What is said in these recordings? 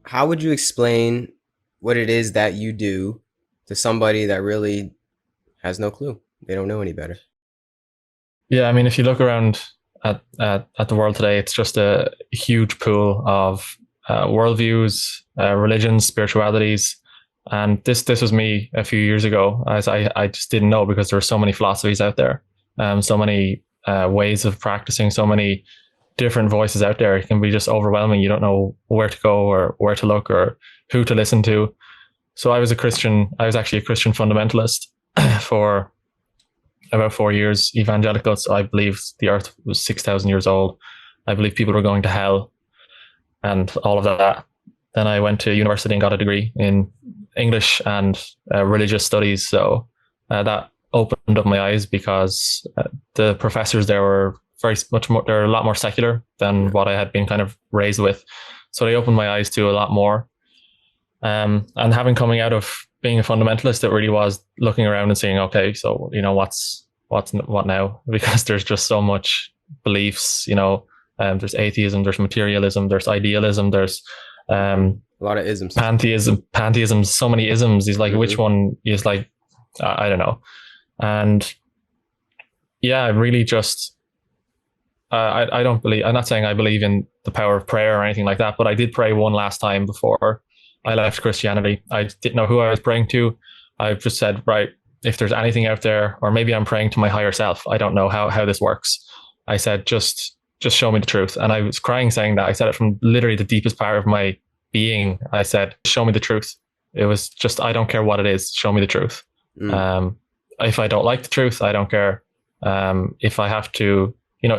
how would you explain what it is that you do to somebody that really has no clue? They don't know any better. Yeah, I mean, if you look around at the world today, it's just a huge pool of worldviews, religions, spiritualities, and this was me a few years ago. As I just didn't know because there are so many philosophies out there, so many ways of practicing, so many different voices out there. It can be just overwhelming. You don't know where to go or where to look or who to listen to. So I was a Christian. I was actually a Christian fundamentalist for about 4 years, evangelical. So I believe the earth was 6,000 years old. I believe people were going to hell and all of that. Then I went to university and got a degree in English and religious studies. So that opened up my eyes because the professors there were very much more, they're a lot more secular than what I had been kind of raised with. So they opened my eyes to a lot more. And having coming out of being a fundamentalist, it really was looking around and saying, okay, so, what now? Because there's just so much beliefs, there's atheism, there's materialism, there's idealism, there's A lot of isms. pantheism, so many isms. He's like, which Hmm. one is like, I don't know. And yeah, I really just, I don't believe, I'm not saying I believe in the power of prayer or anything like that, but I did pray one last time before I left Christianity. I didn't know who I was praying to. I just said, right, if there's anything out there, or maybe I'm praying to my higher self. I don't know how this works. I said, just show me the truth. And I was crying saying that. I said it from literally the deepest part of my being. I said, show me the truth. It was just, I don't care what it is. Show me the truth. Mm. Um, if I don't like the truth, I don't care. If I have to,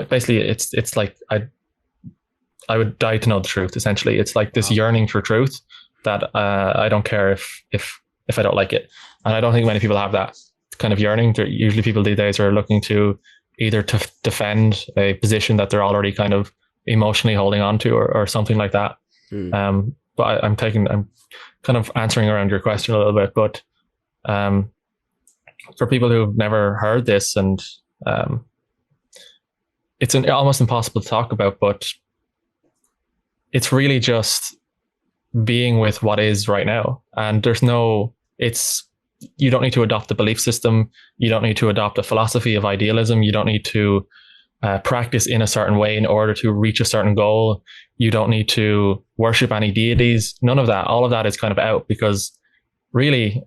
basically it's like I would die to know the truth. Essentially, it's like this Wow. yearning for truth that I don't care if I don't like it, and I don't think many people have that kind of yearning. Usually, people these days are looking to either to defend a position that they're already kind of emotionally holding on to, or something like that. Mm. But I'm kind of answering around your question a little bit, but um, for people who've never heard this, and it's almost impossible to talk about, but it's really just being with what is right now. And you don't need to adopt a belief system. You don't need to adopt a philosophy of idealism. You don't need to practice in a certain way in order to reach a certain goal. You don't need to worship any deities. None of that. All of that is kind of out because really,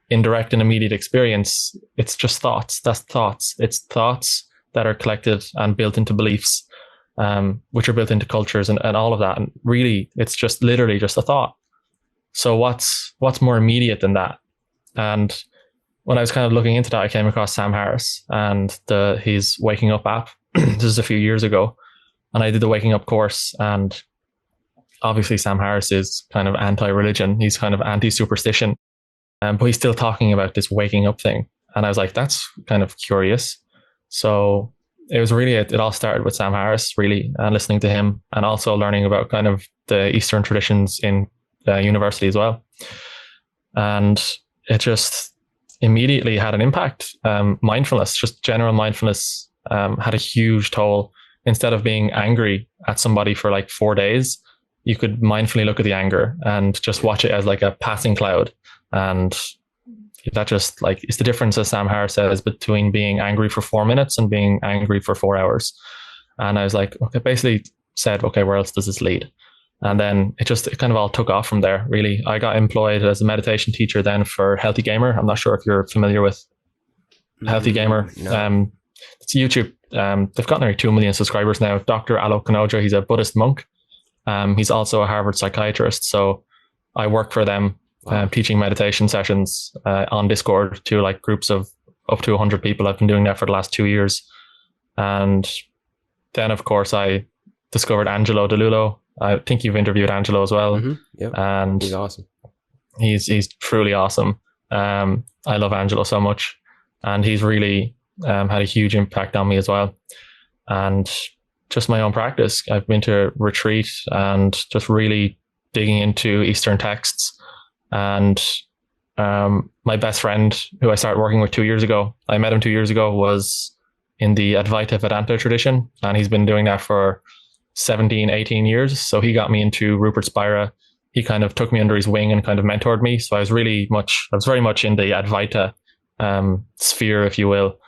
in direct and immediate experience, it's just thoughts. That's thoughts. It's thoughts that are collected and built into beliefs, which are built into cultures and all of that. And really, it's just literally just a thought. So what's more immediate than that? And when I was kind of looking into that, I came across Sam Harris and his Waking Up app. This is a few years ago, and I did the Waking Up course. And obviously, Sam Harris is kind of anti-religion. He's kind of anti-superstition, but he's still talking about this waking up thing. And I was like, that's kind of curious. So it was really, it all started with Sam Harris, really, and listening to him, and also learning about kind of the Eastern traditions in university as well. And it just immediately had an impact. Mindfulness, just general mindfulness, had a huge toll. Instead of being angry at somebody for like 4 days, you could mindfully look at the anger and just watch it as like a passing cloud. And that just like is the difference, as Sam Harris says, between being angry for 4 minutes and being angry for 4 hours. And I was like, okay, basically said, okay, where else does this lead? And then it kind of all took off from there, really. I got employed as a meditation teacher then for Healthy Gamer. I'm not sure if you're familiar with Healthy Gamer. No. It's YouTube. They've got nearly 2 million subscribers now. Dr. Alok Kanoja, he's a Buddhist monk. He's also a Harvard psychiatrist. So I work for them, teaching meditation sessions on Discord to like groups of up to 100 people. I've been doing that for the last 2 years. And then, of course, I discovered Angelo DeLulo. I think you've interviewed Angelo as well. Mm-hmm. Yep. And he's awesome. He's truly awesome. I love Angelo so much. And he's really had a huge impact on me as well. And just my own practice. I've been to retreat and just really digging into Eastern texts. And my best friend, who I started working with 2 years ago, I met him 2 years ago, was in the Advaita Vedanta tradition. And he's been doing that for 17, 18 years. So he got me into Rupert Spira, he kind of took me under his wing and kind of mentored me. So I was very much in the Advaita sphere, if you will.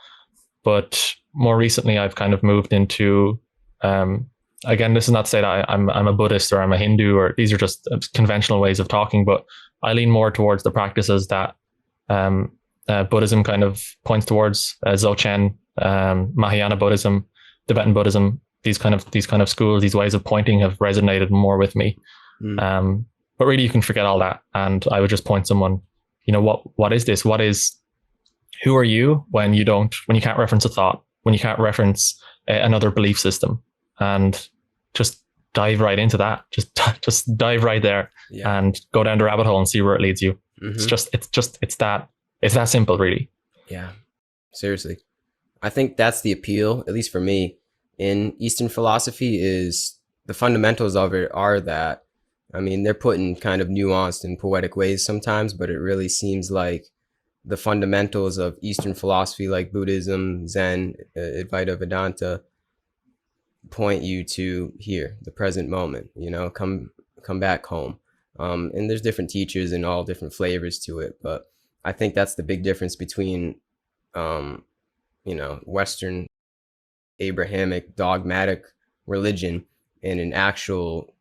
But more recently, I've kind of moved into, again, this is not to say that I'm a Buddhist or I'm a Hindu, or these are just conventional ways of talking, but I lean more towards the practices that Buddhism kind of points towards, Dzogchen, Mahayana Buddhism, Tibetan Buddhism. These kind of schools, these ways of pointing have resonated more with me. But really, you can forget all that, and I would just point someone, what is this? Who are you when you can't reference a thought, when you can't reference another belief system, and just dive right into that. Just dive right there and go down the rabbit hole and see where it leads you. It's that simple, really. Yeah, seriously. I think that's the appeal, at least for me, in Eastern philosophy, is the fundamentals of it are that, I mean, they're put in kind of nuanced and poetic ways sometimes, but it really seems like the fundamentals of Eastern philosophy, like Buddhism, Zen, Advaita Vedanta, point you to here, the present moment, come back home. And there's different teachers and all different flavors to it, but I think that's the big difference between, Western Abrahamic dogmatic religion and an actual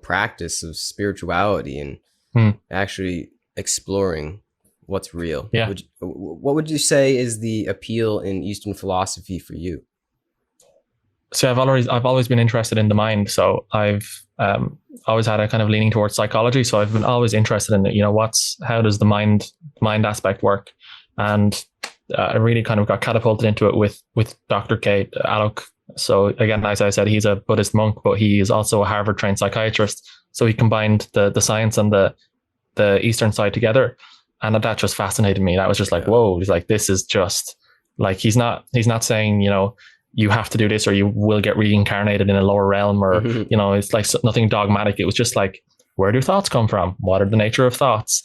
practice of spirituality and actually exploring what's real. Yeah. What would you say is the appeal in Eastern philosophy for you? So I've always been interested in the mind. So I've always had a kind of leaning towards psychology. So I've been always interested in it. How does the mind aspect work? And I really kind of got catapulted into it with Dr. K. Alok. So again, as I said, he's a Buddhist monk, but he is also a Harvard trained psychiatrist. So he combined the science and the Eastern side together. And that just fascinated me. That was just like, whoa, he's like, this is just like, he's not saying, you have to do this or you will get reincarnated in a lower realm, or, it's like nothing dogmatic. It was just like, where do thoughts come from? What are the nature of thoughts?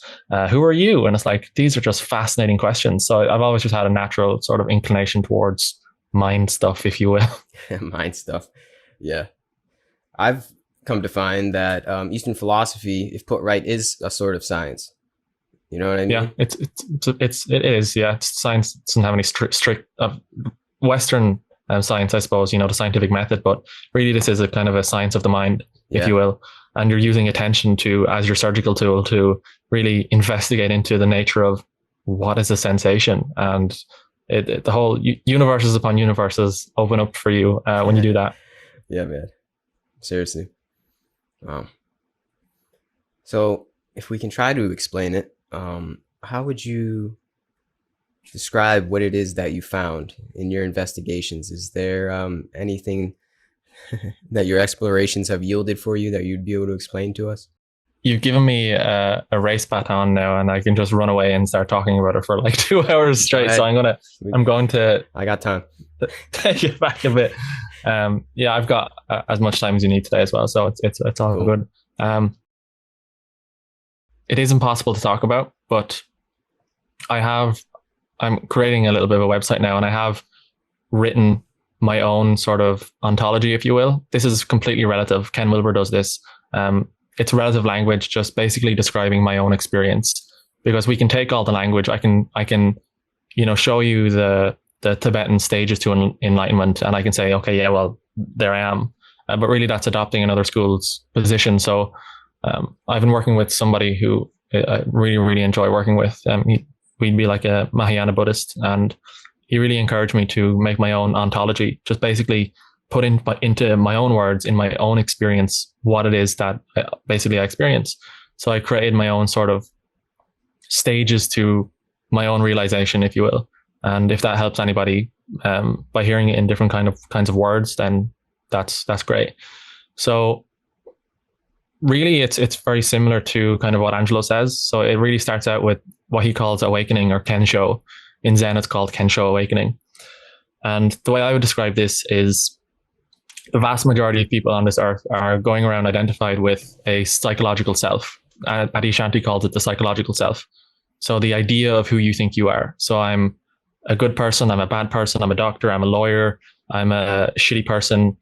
Who are you? And it's like, these are just fascinating questions. So I've always just had a natural sort of inclination towards mind stuff, if you will. Mind stuff. Yeah. I've come to find that Eastern philosophy, if put right, is a sort of science. You know what I mean? Yeah, it is. Yeah, science doesn't have any strict Western science, I suppose. The scientific method, but really, this is a kind of a science of the mind, if you will. And you're using attention as your surgical tool to really investigate into the nature of what is a sensation, and the whole universes upon universes open up for you when you do that. Yeah, man. Seriously. Wow. So, if we can try to explain it, how would you describe what it is that you found in your investigations? Is there anything that your explorations have yielded for you that you'd be able to explain to us? You've given me a race baton now, and I can just run away and start talking about it for like 2 hours straight. So I'm going to. I got time. Take it back a bit. I've got as much time as you need today as well, so it's all cool. Good. It is impossible to talk about, but I'm creating a little bit of a website now, and I have written my own sort of ontology, if you will. This is completely relative. Ken Wilber does this. It's relative language, just basically describing my own experience, because we can take all the language. I can show you the Tibetan stages to enlightenment, and I can say, okay, yeah, well, there I am. But really, that's adopting another school's position. So I've been working with somebody who I really, really enjoy working with. We'd be like a Mahayana Buddhist, and he really encouraged me to make my own ontology, just basically put into my own words, in my own experience, what it is that basically I experience. So I created my own sort of stages to my own realization, if you will. And if that helps anybody by hearing it in different kinds of words, then that's great. So really, it's very similar to kind of what Angelo says. So it really starts out with what he calls awakening, or Kensho. In Zen, it's called Kensho awakening. And the way I would describe this is the vast majority of people on this earth are going around identified with a psychological self. Adi Shanti calls it the psychological self. So the idea of who you think you are. So I'm a good person, I'm a bad person, I'm a doctor, I'm a lawyer, I'm a shitty person,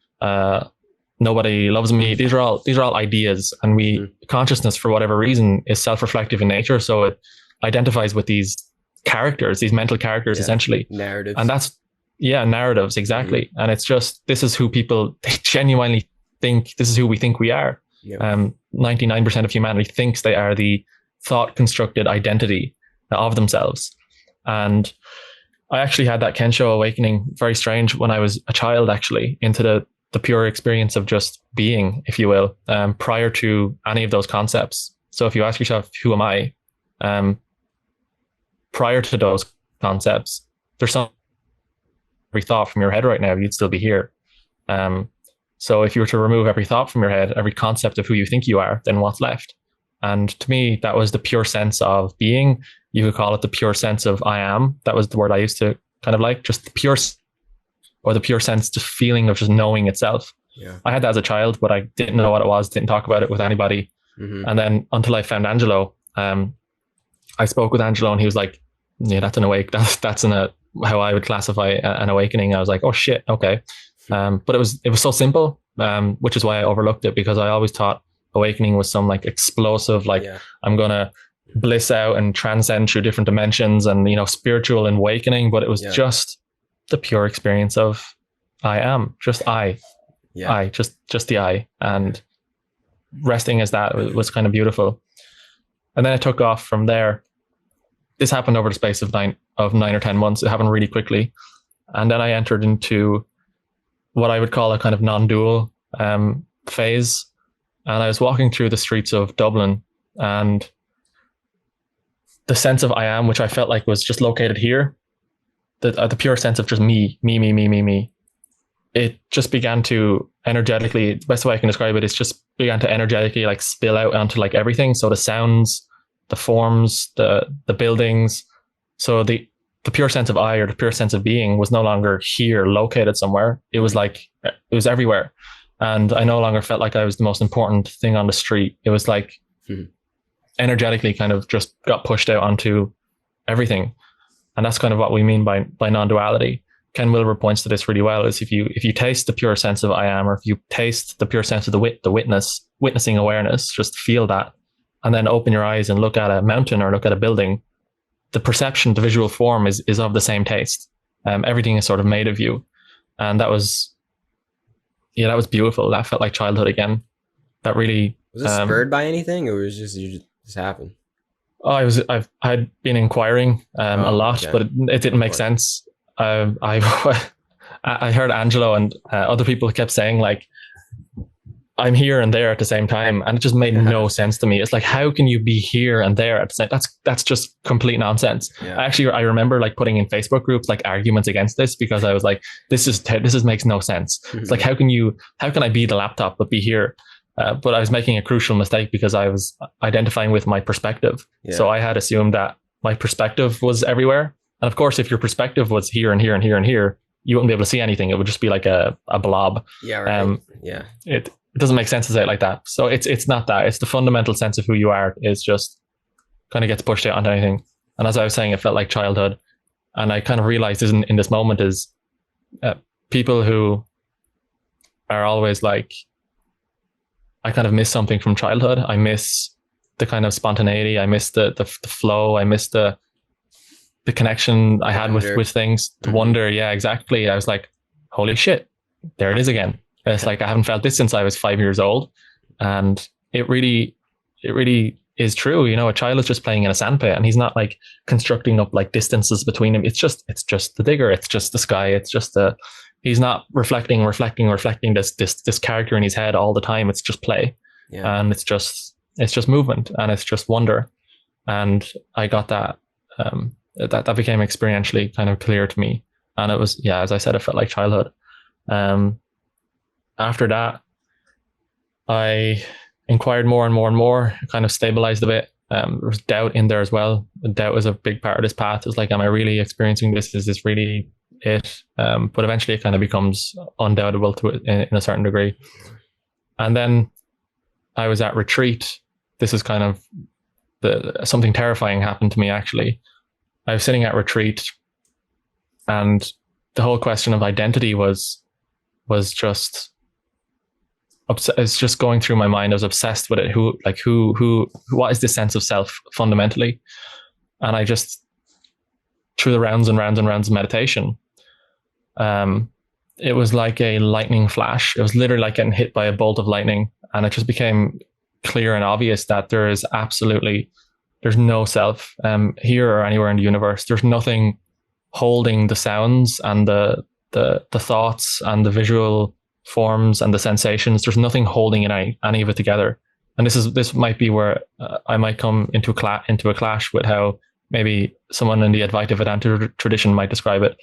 nobody loves me. These are all ideas, and consciousness, for whatever reason, is self-reflective in nature. So it identifies with these characters, these mental characters, essentially. Narratives. And that's, narratives, exactly. And it's just, this is who people genuinely think, this is who we think we are. 99% of humanity thinks they are the thought constructed identity of themselves. And I actually had that Kensho awakening, very strange, when I was a child, actually, into the pure experience of just being, if you will, prior to any of those concepts. So if you ask yourself, who am I? Prior to those concepts, there's some, every thought from your head right now, you'd still be here. So if you were to remove every thought from your head, every concept of who you think you are, then what's left? And to me, that was the pure sense of being. You could call it the pure sense of I am. That was the word I used to kind of like, just the pure, or the pure sense, just feeling of just knowing itself. I had that as a child, but I didn't know what it was, didn't talk about it with anybody. And then until I found Angelo, I spoke with Angelo, and he was like, yeah, that's an awake. That's how I would classify an awakening. I was like, oh shit, okay. But it was so simple, which is why I overlooked it, because I always thought awakening was some like explosive, like I'm gonna bliss out and transcend through different dimensions and, spiritual awakening. But it was just the pure experience of I am, just I, just the I, and resting as that was kind of beautiful. And then it took off from there. This happened over the space of 9 or 10 months. It happened really quickly. And then I entered into what I would call a kind of non-dual phase. And I was walking through the streets of Dublin, and the sense of I am, which I felt like was just located here, the pure sense of just me, it just began to energetically, the best way I can describe it is just began to energetically like spill out onto like everything. So the sounds, the forms, the buildings. So the pure sense of I, or the pure sense of being, was no longer here, located somewhere. It was like, it was everywhere. And I no longer felt like I was the most important thing on the street. It was like energetically kind of just got pushed out onto everything. And that's kind of what we mean by non-duality. Ken Wilber points to this really well, is if you taste the pure sense of I am, or if you taste the pure sense of the witnessing awareness, just feel that, and then open your eyes and look at a mountain or look at a building, the perception, the visual form is of the same taste. Everything is sort of made of you. And that was beautiful. That felt like childhood again. That really was it spurred by anything, or was it just happened? I'd been inquiring a lot, but it didn't make sense. I heard Angelo and other people kept saying like, I'm here and there at the same time, and it just made no sense to me. It's like, how can you be here and there at the same? That's just complete nonsense. I remember like putting in Facebook groups like arguments against this, because I was like, this makes no sense. It's like, how can I be the laptop but be here? But I was making a crucial mistake, because I was identifying with my perspective. So I had assumed that my perspective was everywhere. And of course, if your perspective was here and here and here and here, you wouldn't be able to see anything. It would just be like a blob. It doesn't make sense to say it like that. So it's not that. It's the fundamental sense of who you are is just kind of gets pushed out onto anything. And as I was saying, it felt like childhood. And I kind of realized in this moment is people who are always like, I kind of miss something from childhood. I miss the kind of spontaneity. I miss the flow. I miss the connection I had with things. The wonder. Yeah, exactly. I was like, holy shit, there it is again. It's like, I haven't felt this since I was 5 years old. And it really is true. A child is just playing in a sandpit, and he's not like constructing up like distances between him. It's just the digger. It's just the sky. It's just he's not reflecting this character in his head all the time. It's just play. And it's just movement, and it's just wonder. And I got that, that became experientially kind of clear to me. And it was, as I said, it felt like childhood. After that, I inquired more and more and more, kind of stabilized a bit. There was doubt in there as well. Doubt was a big part of this path. It's like, am I really experiencing this? Is this really it? But eventually it kind of becomes undoubtable to it in a certain degree. And then I was at retreat. This is kind of something terrifying happened to me, actually. I was sitting at retreat, and the whole question of identity was just it's just going through my mind. I was obsessed with it. What is this sense of self fundamentally? And I just, through the rounds and rounds and rounds of meditation, um, it was like a lightning flash. It was literally like getting hit by a bolt of lightning. And it just became clear and obvious that there's no self here or anywhere in the universe. There's nothing holding the sounds and the thoughts and the visual forms and the sensations. There's nothing holding any of it together. And this might be where I might come into a clash with how maybe someone in the Advaita Vedanta tradition might describe it.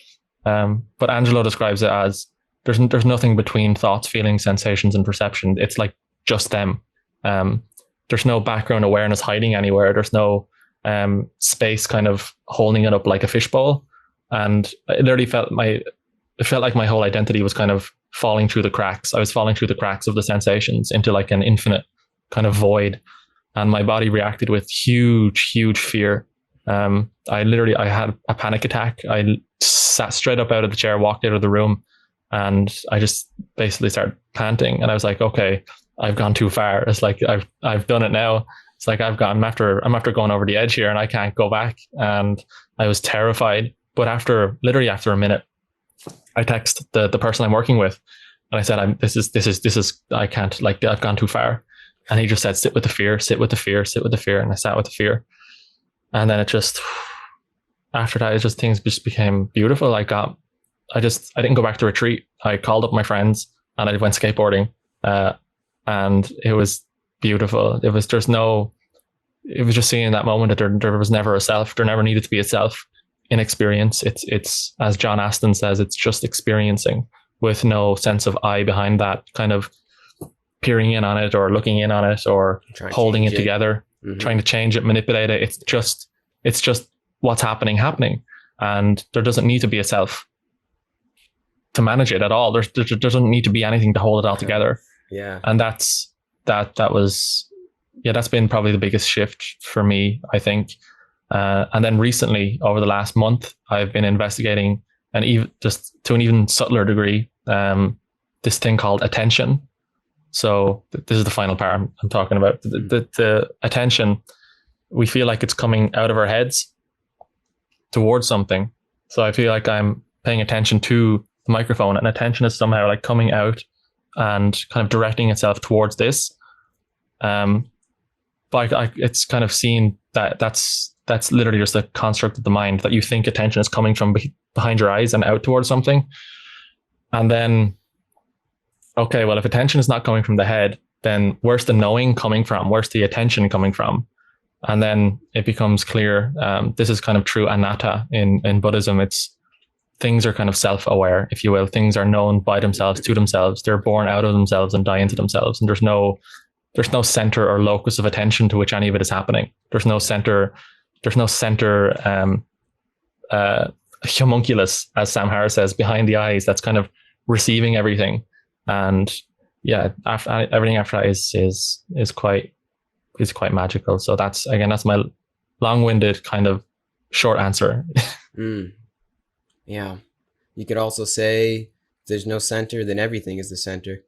But Angelo describes it as there's nothing between thoughts, feelings, sensations, and perception. It's like just them. There's no background awareness hiding anywhere. There's no space kind of holding it up like a fishbowl. And it literally felt like my whole identity was kind of falling through the cracks. I was falling through the cracks of the sensations into like an infinite kind of void. And my body reacted with huge, huge fear. I had a panic attack. I sat straight up out of the chair, walked out of the room, and I just basically started panting. And I was like, okay, I've gone too far. It's like I've done it now. It's like I'm after going over the edge here, and I can't go back. And I was terrified. But after a minute, I text the person I'm working with, and I said, this is I can't, like, I've gone too far. And he just said, sit with the fear, sit with the fear, sit with the fear. And I sat with the fear. And then after that, things just became beautiful. I didn't go back to retreat. I called up my friends and I went skateboarding. And it was beautiful. It was just seeing in that moment that there was never a self. There never needed to be a self in experience. It's as John Aston says, it's just experiencing with no sense of I behind that, kind of peering in on it or looking in on it or holding it together, trying to change it, manipulate it. It's just what's happening. And there doesn't need to be a self to manage it at all. There doesn't need to be anything to hold it all together. Yeah. And that's been probably the biggest shift for me, I think. And then recently, over the last month, I've been investigating, and even just to an even subtler degree, this thing called attention. So this is the final part I'm talking about. The attention, we feel like it's coming out of our heads towards something. So I feel like I'm paying attention to the microphone, and attention is somehow like coming out and kind of directing itself towards this. But it's kind of seen that that's literally just a construct of the mind, that you think attention is coming from behind your eyes and out towards something. And then, okay, well, if attention is not coming from the head, then where's the knowing coming from? Where's the attention coming from? And then it becomes clear. This is kind of true anatta in Buddhism. It's things are kind of self-aware, if you will. Things are known by themselves, to themselves. They're born out of themselves and die into themselves. And there's no center or locus of attention to which any of it is happening. There's no center homunculus, as Sam Harris says, behind the eyes, that's kind of receiving everything. And yeah, everything after that is quite magical. So that's my long-winded kind of short answer. Yeah. You could also say if there's no center, then everything is the center.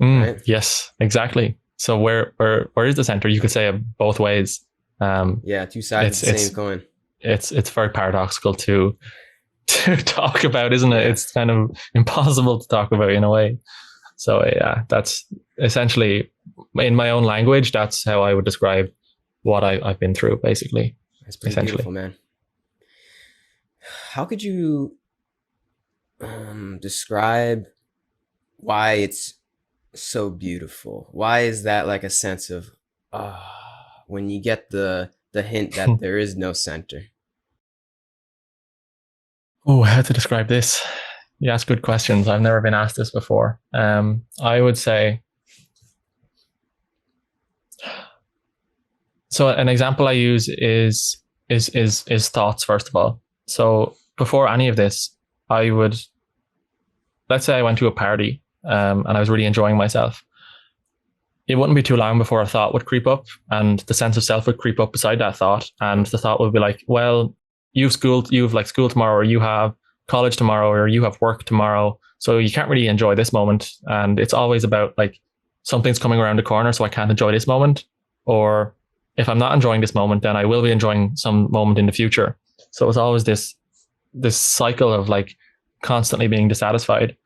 Right? Yes, exactly. So where is the center? You could say it both ways. Two sides of the same coin. It's very paradoxical to talk about, isn't it? It's kind of impossible to talk about in a way. So yeah, that's essentially, in my own language, that's how I would describe what I've been through, basically. That's pretty beautiful, man. How could you describe why it's so beautiful? Why is that like a sense of when you get the hint that there is no center? Oh, how to describe this? You ask good questions. I've never been asked this before. I would say, so an example I use is thoughts, first of all. So before any of this, let's say I went to a party and I was really enjoying myself. It wouldn't be too long before a thought would creep up, and the sense of self would creep up beside that thought. And the thought would be like, well, you've school tomorrow, or you have college tomorrow, or you have work tomorrow. So you can't really enjoy this moment. And it's always about like something's coming around the corner, so I can't enjoy this moment. Or if I'm not enjoying this moment, then I will be enjoying some moment in the future. So it's always this cycle of like constantly being dissatisfied.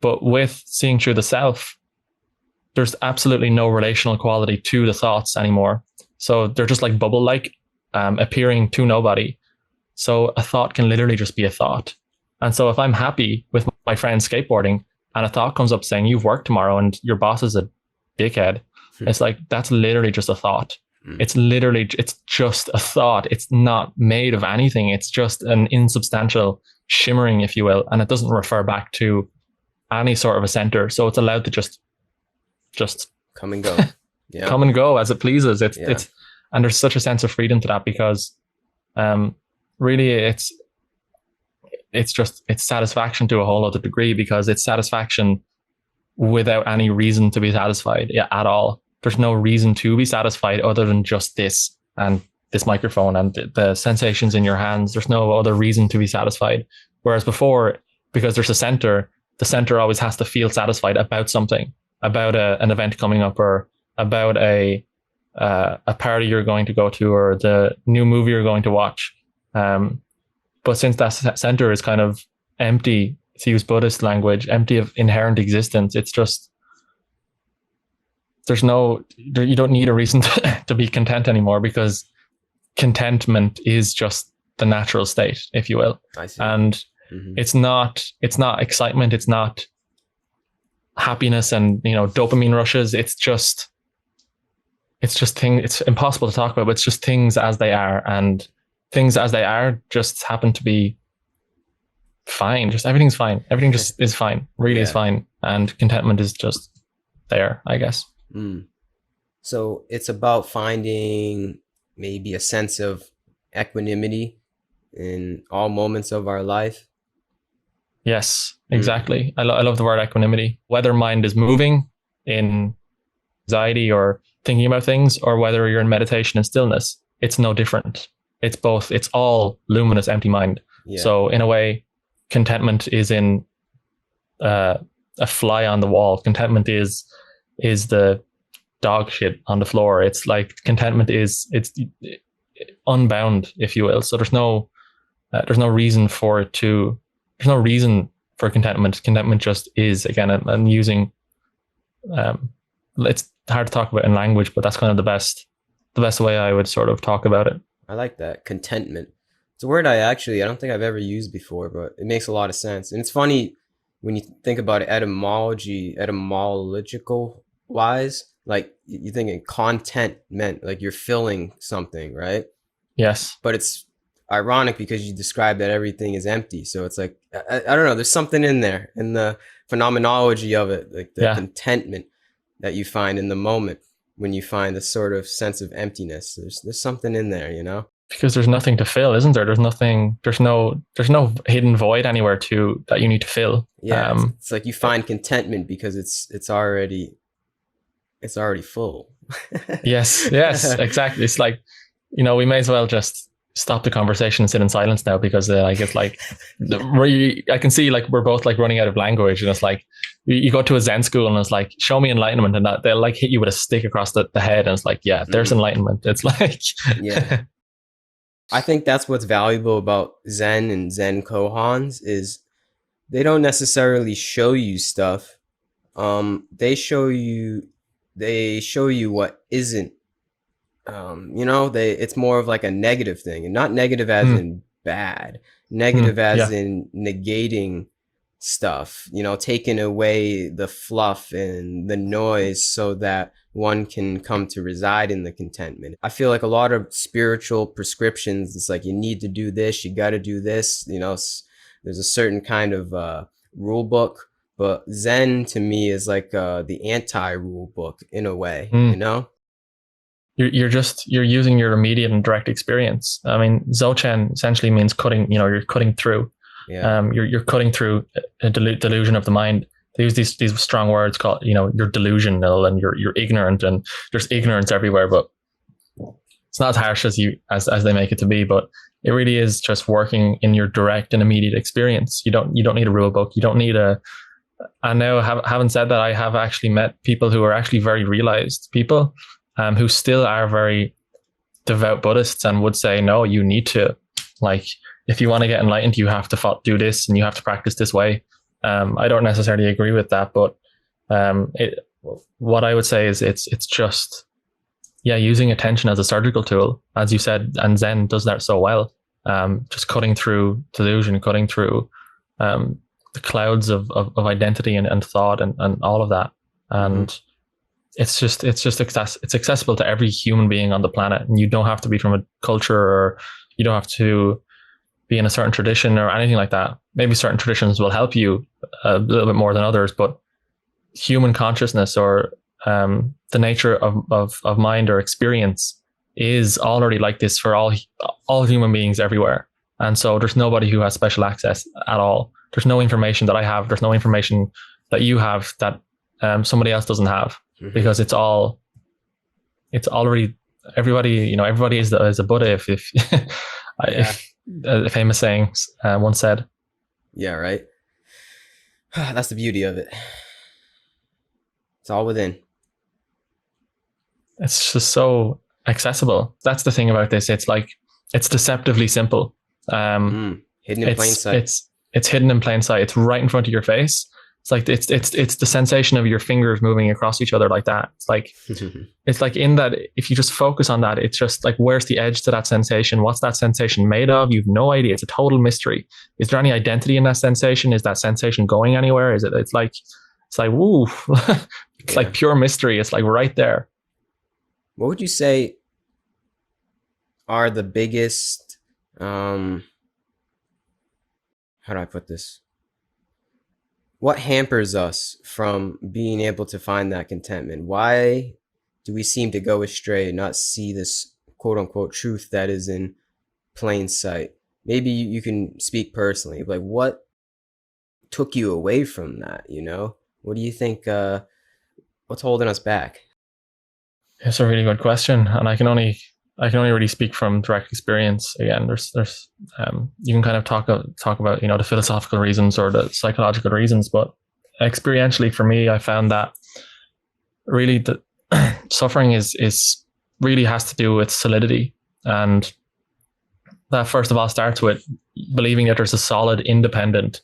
But with seeing through the self, there's absolutely no relational quality to the thoughts anymore. So they're just like bubble like, appearing to nobody. So a thought can literally just be a thought. And so if I'm happy with my friend skateboarding and a thought comes up saying you've worked tomorrow and your boss is a dickhead, it's like, that's literally just a thought. It's just a thought. It's not made of anything. It's just an insubstantial shimmering, if you will. And it doesn't refer back to any sort of a center. So it's allowed to just come and go. Yeah. come and go as it pleases. And there's such a sense of freedom to that, because really it's satisfaction to a whole other degree, because it's satisfaction without any reason to be satisfied at all. There's no reason to be satisfied other than just this and this microphone and the sensations in your hands. There's no other reason to be satisfied. Whereas before, because there's a center, the center always has to feel satisfied about something, about an event coming up, or about a party you're going to go to, or the new movie you're going to watch. But since that center is kind of empty, to use Buddhist language, empty of inherent existence, it's just, you don't need a reason to be content anymore, because contentment is just the natural state, if you will. I see. And it's not excitement, it's not happiness and dopamine rushes. It's just things. It's impossible to talk about, but it's just things as they are, and things as they are just happen to be fine. Just everything's fine. Everything just is fine. Really is fine, and contentment is just there, I guess. So it's about finding maybe a sense of equanimity in all moments of our life. Yes, exactly. I love the word equanimity. Whether mind is moving in anxiety or thinking about things, or whether you're in meditation and stillness, it's no different. It's both. It's all luminous, empty mind. Yeah. So in a way, contentment is in a fly on the wall. Contentment is the dog shit on the floor. It's like contentment it's unbound, if you will. So there's no reason for it to. There's no reason for contentment. Contentment just is. Again, I'm using. It's hard to talk about in language, but that's kind of the best way I would sort of talk about it. I like that, contentment. It's a word I don't think I've ever used before, but it makes a lot of sense. And it's funny when you think about it etymological wise, like you're thinking content meant like you're filling something, right? Yes. But it's ironic because you describe that everything is empty. So it's like, I don't know, there's something in there in the phenomenology of it, like the contentment that you find in the moment when you find this sort of sense of emptiness. There's something in there, Because there's nothing to fill, isn't there? There's no hidden void anywhere that you need to fill. Yeah. It's like you find contentment because it's already full. Yes, exactly. It's like, we may as well just stop the conversation and sit in silence now, because I can see like we're both like running out of language, and it's like you go to a Zen school and it's like, show me enlightenment, and that they'll like hit you with a stick across the head, and it's like, there's enlightenment. It's like I think that's what's valuable about Zen and Zen koans is they don't necessarily show you stuff. They show you what isn't. It's more of like a negative thing, and not negative as in bad, negative as in negating stuff, taking away the fluff and the noise so that one can come to reside in the contentment. I feel like a lot of spiritual prescriptions, it's like you need to do this, you got to do this, there's a certain kind of rule book, but Zen to me is like the anti-rule book in a way, You're using your immediate and direct experience. I mean, Dzogchen essentially means cutting. You're cutting through. Yeah. You're cutting through a delusion of the mind. They use these strong words called, you're delusional and you're ignorant, and there's ignorance everywhere. But it's not as harsh as they make it to be. But it really is just working in your direct and immediate experience. You don't need a rule book. You don't need And now, having said that, I have actually met people who are actually very realized people, who still are very devout Buddhists and would say, no, you need to, like, if you want to get enlightened, you have to do this and you have to practice this way. I don't necessarily agree with that, but what I would say is it's just, yeah, using attention as a surgical tool, as you said, and Zen does that so well. Just cutting through delusion, cutting through the clouds of identity and thought and all of that. And it's accessible to every human being on the planet. And you don't have to be from a culture, or you don't have to be in a certain tradition or anything like that. Maybe certain traditions will help you a little bit more than others, but human consciousness, or the nature of mind or experience, is already like this for all human beings everywhere. And so there's nobody who has special access at all. There's no information that I have. There's no information that you have that somebody else doesn't have, because it's already everybody. Everybody is a Buddha. If if a famous saying once said. Yeah, right. That's the beauty of it. It's all within. It's just so accessible. That's the thing about this. It's like, it's deceptively simple. Hidden in plain sight. It's hidden in plain sight. It's right in front of your face. It's like it's the sensation of your fingers moving across each other like that. It's like it's like, in that, if you just focus on that, it's just like, where's the edge to that sensation? What's that sensation made of? You've no idea. It's a total mystery. Is there any identity in that sensation? Is that sensation going anywhere? It's like woo. It's like pure mystery. It's like right there. What would you say are the biggest, how do I put this? What hampers us from being able to find that contentment? Why do we seem to go astray and not see this quote unquote truth that is in plain sight? Maybe you can speak personally, like, what took you away from that? What do you think, what's holding us back? It's a really good question, and I can only really speak from direct experience. Again, there's you can kind of talk about the philosophical reasons or the psychological reasons, but experientially for me, I found that really the suffering is really has to do with solidity, and that first of all starts with believing that there's a solid, independent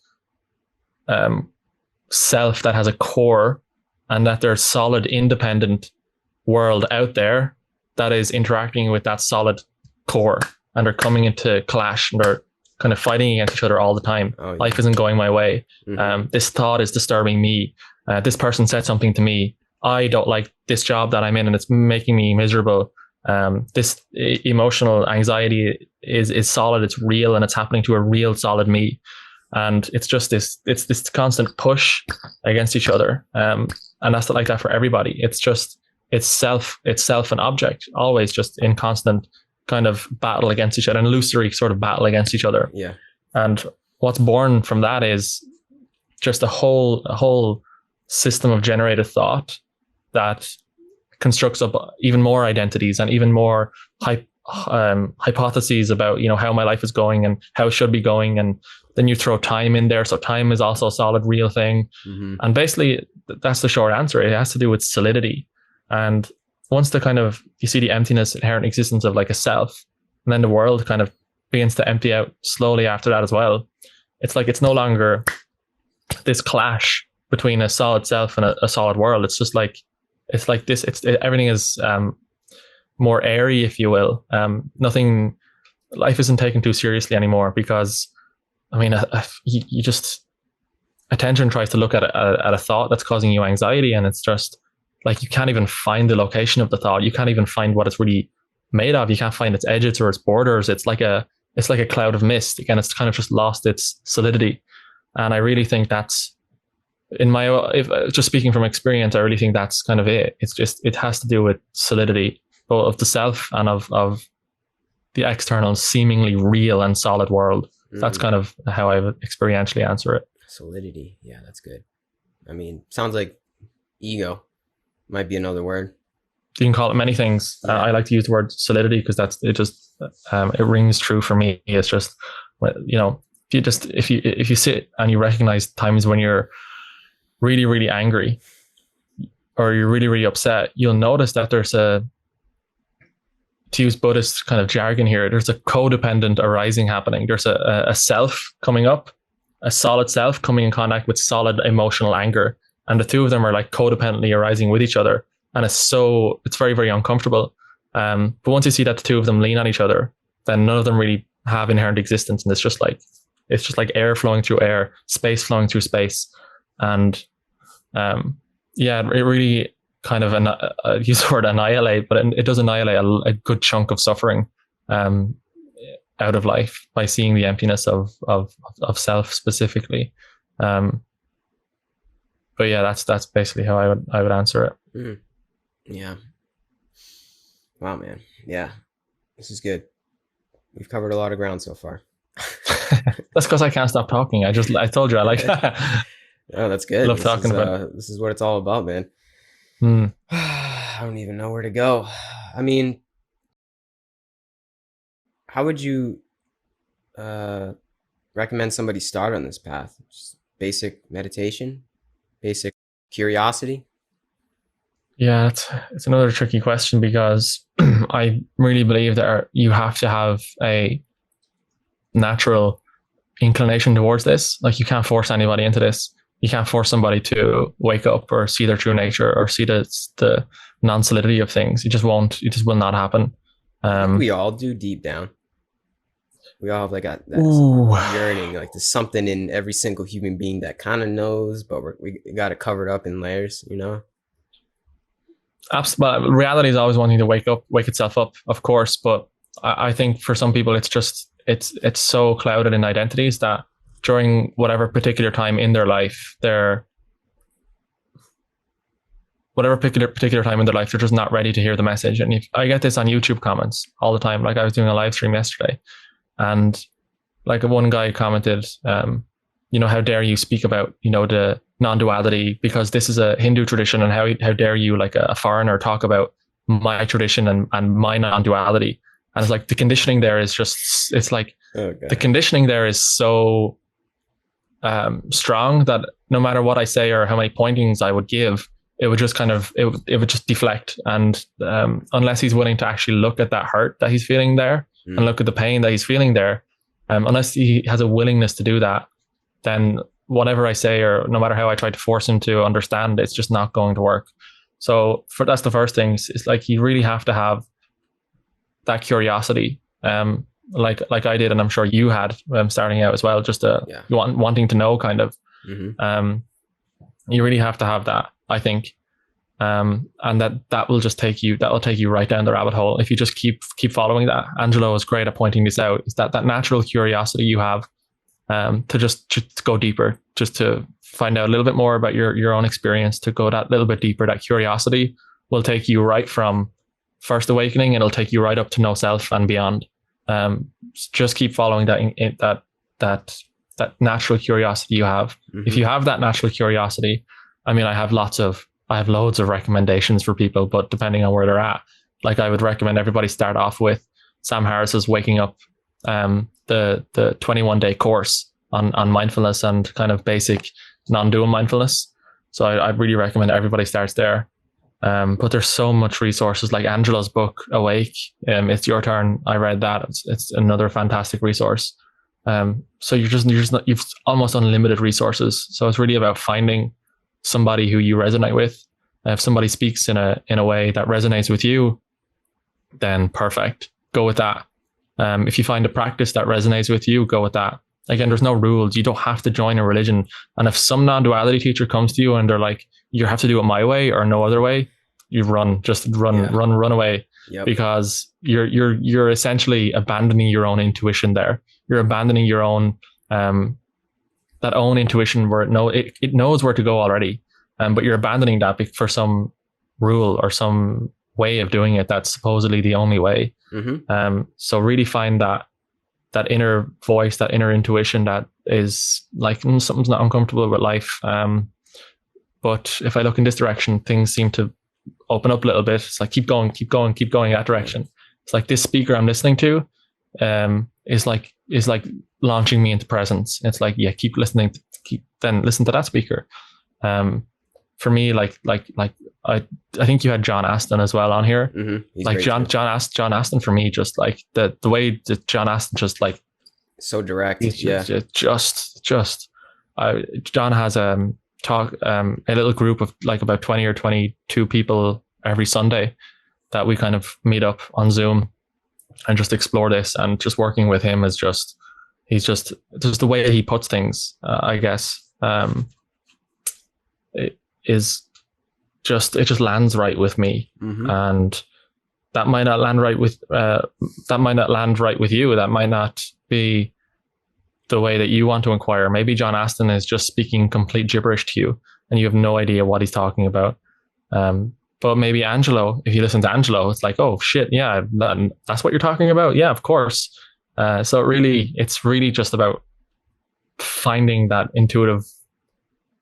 self that has a core, and that there's solid, independent world out there that is interacting with that solid core, and they're coming into clash, and they're kind of fighting against each other all the time. Oh, yeah. Life isn't going my way. This thought is disturbing me. This person said something to me. I don't like this job that I'm in, and it's making me miserable. This emotional anxiety is solid. It's real, and it's happening to a real solid me. And it's just this constant push against each other. And that's like that for everybody. It's self and object, always just in constant kind of battle against each other, an illusory sort of battle against each other. Yeah. And what's born from that is just a whole system of generated thought that constructs up even more identities and even more hypotheses about how my life is going and how it should be going. And then you throw time in there, so time is also a solid, real thing. And basically, that's the short answer. It has to do with solidity. And once you see the emptiness, inherent existence of like a self, and then the world kind of begins to empty out slowly after that as well. It's like, it's no longer this clash between a solid self and a solid world. It's just like, everything is more airy, if you will. Life isn't taken too seriously anymore, because you just, attention tries to look at a thought that's causing you anxiety, and it's just like, you can't even find the location of the thought. You can't even find what it's really made of. You can't find its edges or its borders. It's like a cloud of mist. Again, it's kind of just lost its solidity. And I really think that's, just speaking from experience, I really think that's kind of it. It's just, it has to do with solidity, both of the self and of the external, seemingly real and solid world. That's kind of how I would experientially answer it. Solidity. Yeah, that's good. Sounds like ego might be another word. You can call it many things. Yeah. I like to use the word solidity because it rings true for me. It's just, if you sit and you recognize times when you're really, really angry or you're really, really upset, you'll notice that there's to use Buddhist kind of jargon here, there's a codependent arising happening. There's a self coming up, a solid self coming in contact with solid emotional anger. And the two of them are like codependently arising with each other. And it's very, very uncomfortable. But once you see that the two of them lean on each other, then none of them really have inherent existence. And it's just like air flowing through air, space flowing through space. And it really kind of use the word annihilate, but it does annihilate a good chunk of suffering out of life by seeing the emptiness of self specifically. But yeah, that's basically how I would answer it. Mm. Yeah. Wow, man. Yeah, this is good. We've covered a lot of ground so far. That's because I can't stop talking. I told you I like that. Oh, that's good. Love talking about. This is what it's all about, man. I don't even know where to go. I mean, how would you recommend somebody start on this path? Just basic meditation, basic curiosity? Yeah, it's another tricky question because I really believe that you have to have a natural inclination towards this. Like, you can't force anybody into this. You can't force somebody to wake up or see their true nature or see the non-solidity of things. It just will not happen. I think we all do deep down. We all have like that yearning, like there's something in every single human being that kind of knows, but we got it covered up in layers, you know? But reality is always wanting to wake itself up, of course. But I think for some people, it's so clouded in identities that during whatever particular time in their life, they're just not ready to hear the message. And I get this on YouTube comments all the time. Like, I was doing a live stream yesterday, and like one guy commented, how dare you speak about, the non-duality, because this is a Hindu tradition, and how dare you, like a foreigner, talk about my tradition and my non-duality. And it's like the conditioning there is just, it's like the conditioning there is so strong that no matter what I say or how many pointings I would give, it would just it would just deflect. And unless he's willing to actually look at that hurt that he's feeling there and look at the pain that he's feeling there, unless he has a willingness to do that, then whatever I say, or no matter how I try to force him to understand, it's just not going to work. So that's the first thing. It's like you really have to have that curiosity, like I did, and I'm sure you had starting out as well, just wanting to know, kind of. Mm-hmm. You really have to have that, I think, and that will take you right down the rabbit hole if you just keep following that. Angelo is great at pointing this out. Is that natural curiosity you have, to just go deeper, just to find out a little bit more about your own experience, to go that little bit deeper. That curiosity will take you right from first awakening, and it'll take you right up to no self and beyond. Just keep following that natural curiosity you have. Mm-hmm. If you have that natural curiosity, I mean, I have loads of recommendations for people, but depending on where they're at, like I would recommend everybody start off with Sam Harris's Waking Up, the 21-day course on mindfulness and kind of basic non-dual mindfulness. So I really recommend everybody starts there. But there's so much resources, like Angelo's book, Awake. It's Your Turn. I read that. It's another fantastic resource. So you've almost unlimited resources. So it's really about finding somebody who you resonate with. If somebody speaks in a way that resonates with you, then perfect. Go with that. If you find a practice that resonates with you, go with that. Again, there's no rules. You don't have to join a religion. And if some non-duality teacher comes to you and they're like, you have to do it my way or no other way, you run away. Yep. Because you're essentially abandoning your own intuition there. You're abandoning your own that own intuition where it knows where to go already, but you're abandoning that for some rule or some way of doing it that's supposedly the only way. Mm-hmm. So really find that inner voice, that inner intuition that is like, something's not uncomfortable with life. But if I look in this direction, things seem to open up a little bit. It's like, keep going that direction. It's like this speaker I'm listening to is like launching me into presence. It's like, yeah, keep listening, then listen to that speaker. For me, I think you had John Aston as well on here. He's Like great too. John Aston for me, just like the way that John Aston just like So direct. he's Yeah. just John has talk a little group of like about 20 or 22 people every Sunday that we kind of meet up on Zoom and just explore this. And just working with him is he's just the way he puts things, I guess, it is it just lands right with me. And that might not land right with you. That might not be the way that you want to inquire. Maybe John Aston is just speaking complete gibberish to you and you have no idea what he's talking about. But maybe Angelo, if you listen to Angelo, it's like, oh shit, yeah, that's what you're talking about. Yeah, of course. So it's really just about finding that intuitive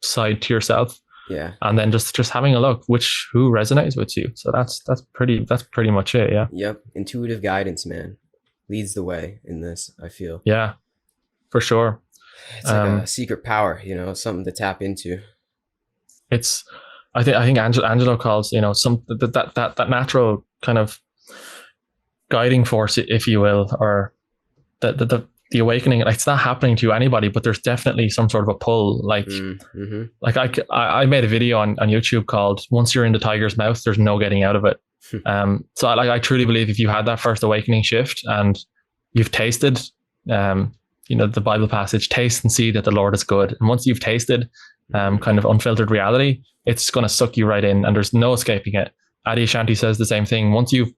side to yourself. Yeah. And then just having a look who resonates with you. So that's pretty much it. Yeah. Yep. Intuitive guidance, man, leads the way in this, I feel. Yeah, for sure. It's like a secret power, something to tap into. I think Angelo calls, that natural kind of guiding force, if you will, or the awakening. Like, it's not happening to anybody, but there's definitely some sort of a pull. Like, like I made a video on YouTube called "Once You're in the Tiger's Mouth, There's No Getting Out of It." So I truly believe if you had that first awakening shift and you've tasted, the Bible passage, taste and see that the Lord is good. And once you've tasted, kind of unfiltered reality, it's going to suck you right in, and there's no escaping it. Adi Shanti says the same thing. Once you've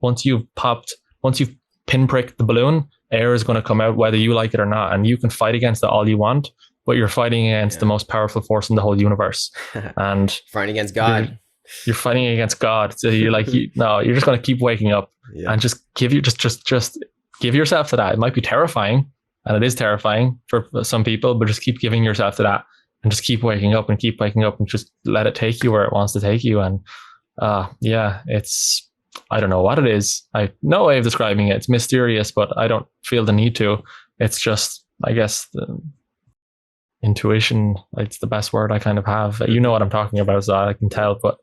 pinpricked the balloon, air is going to come out whether you like it or not, and you can fight against it all you want, but you're fighting against the most powerful force in the whole universe. And fighting against God. You're fighting against God. So you're like, you're just going to keep waking up and just give yourself to that. It might be terrifying, and it is terrifying for some people, but just keep giving yourself to that. And just keep waking up and just let it take you where it wants to take you. And it's, I don't know what it is. I have no way of describing it. It's mysterious, but I don't feel the need to. It's just, I guess, the intuition. It's the best word I kind of have. You know what I'm talking about, so I can tell. But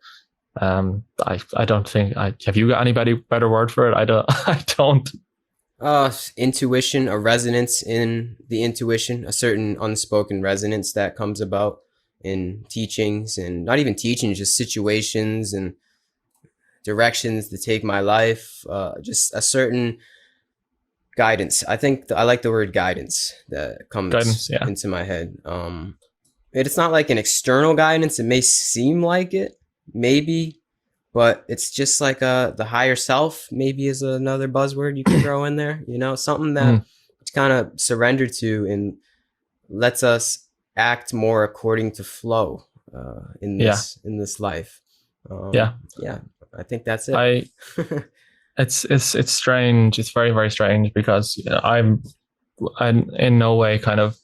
I don't think have you got anybody better word for it? I don't. Intuition, a resonance in the intuition, a certain unspoken resonance that comes about in teachings, and not even teachings, just situations and directions to take my life. Just a certain guidance. I think I like the word guidance that comes into my head. It's not like an external guidance. It may seem like it, maybe, but it's just like the higher self, maybe, is another buzzword you can throw in there. Something that it's kind of surrender to and lets us act more according to flow in this life. Yeah, I think that's it. It's strange. It's very, very strange, because I'm in no way kind of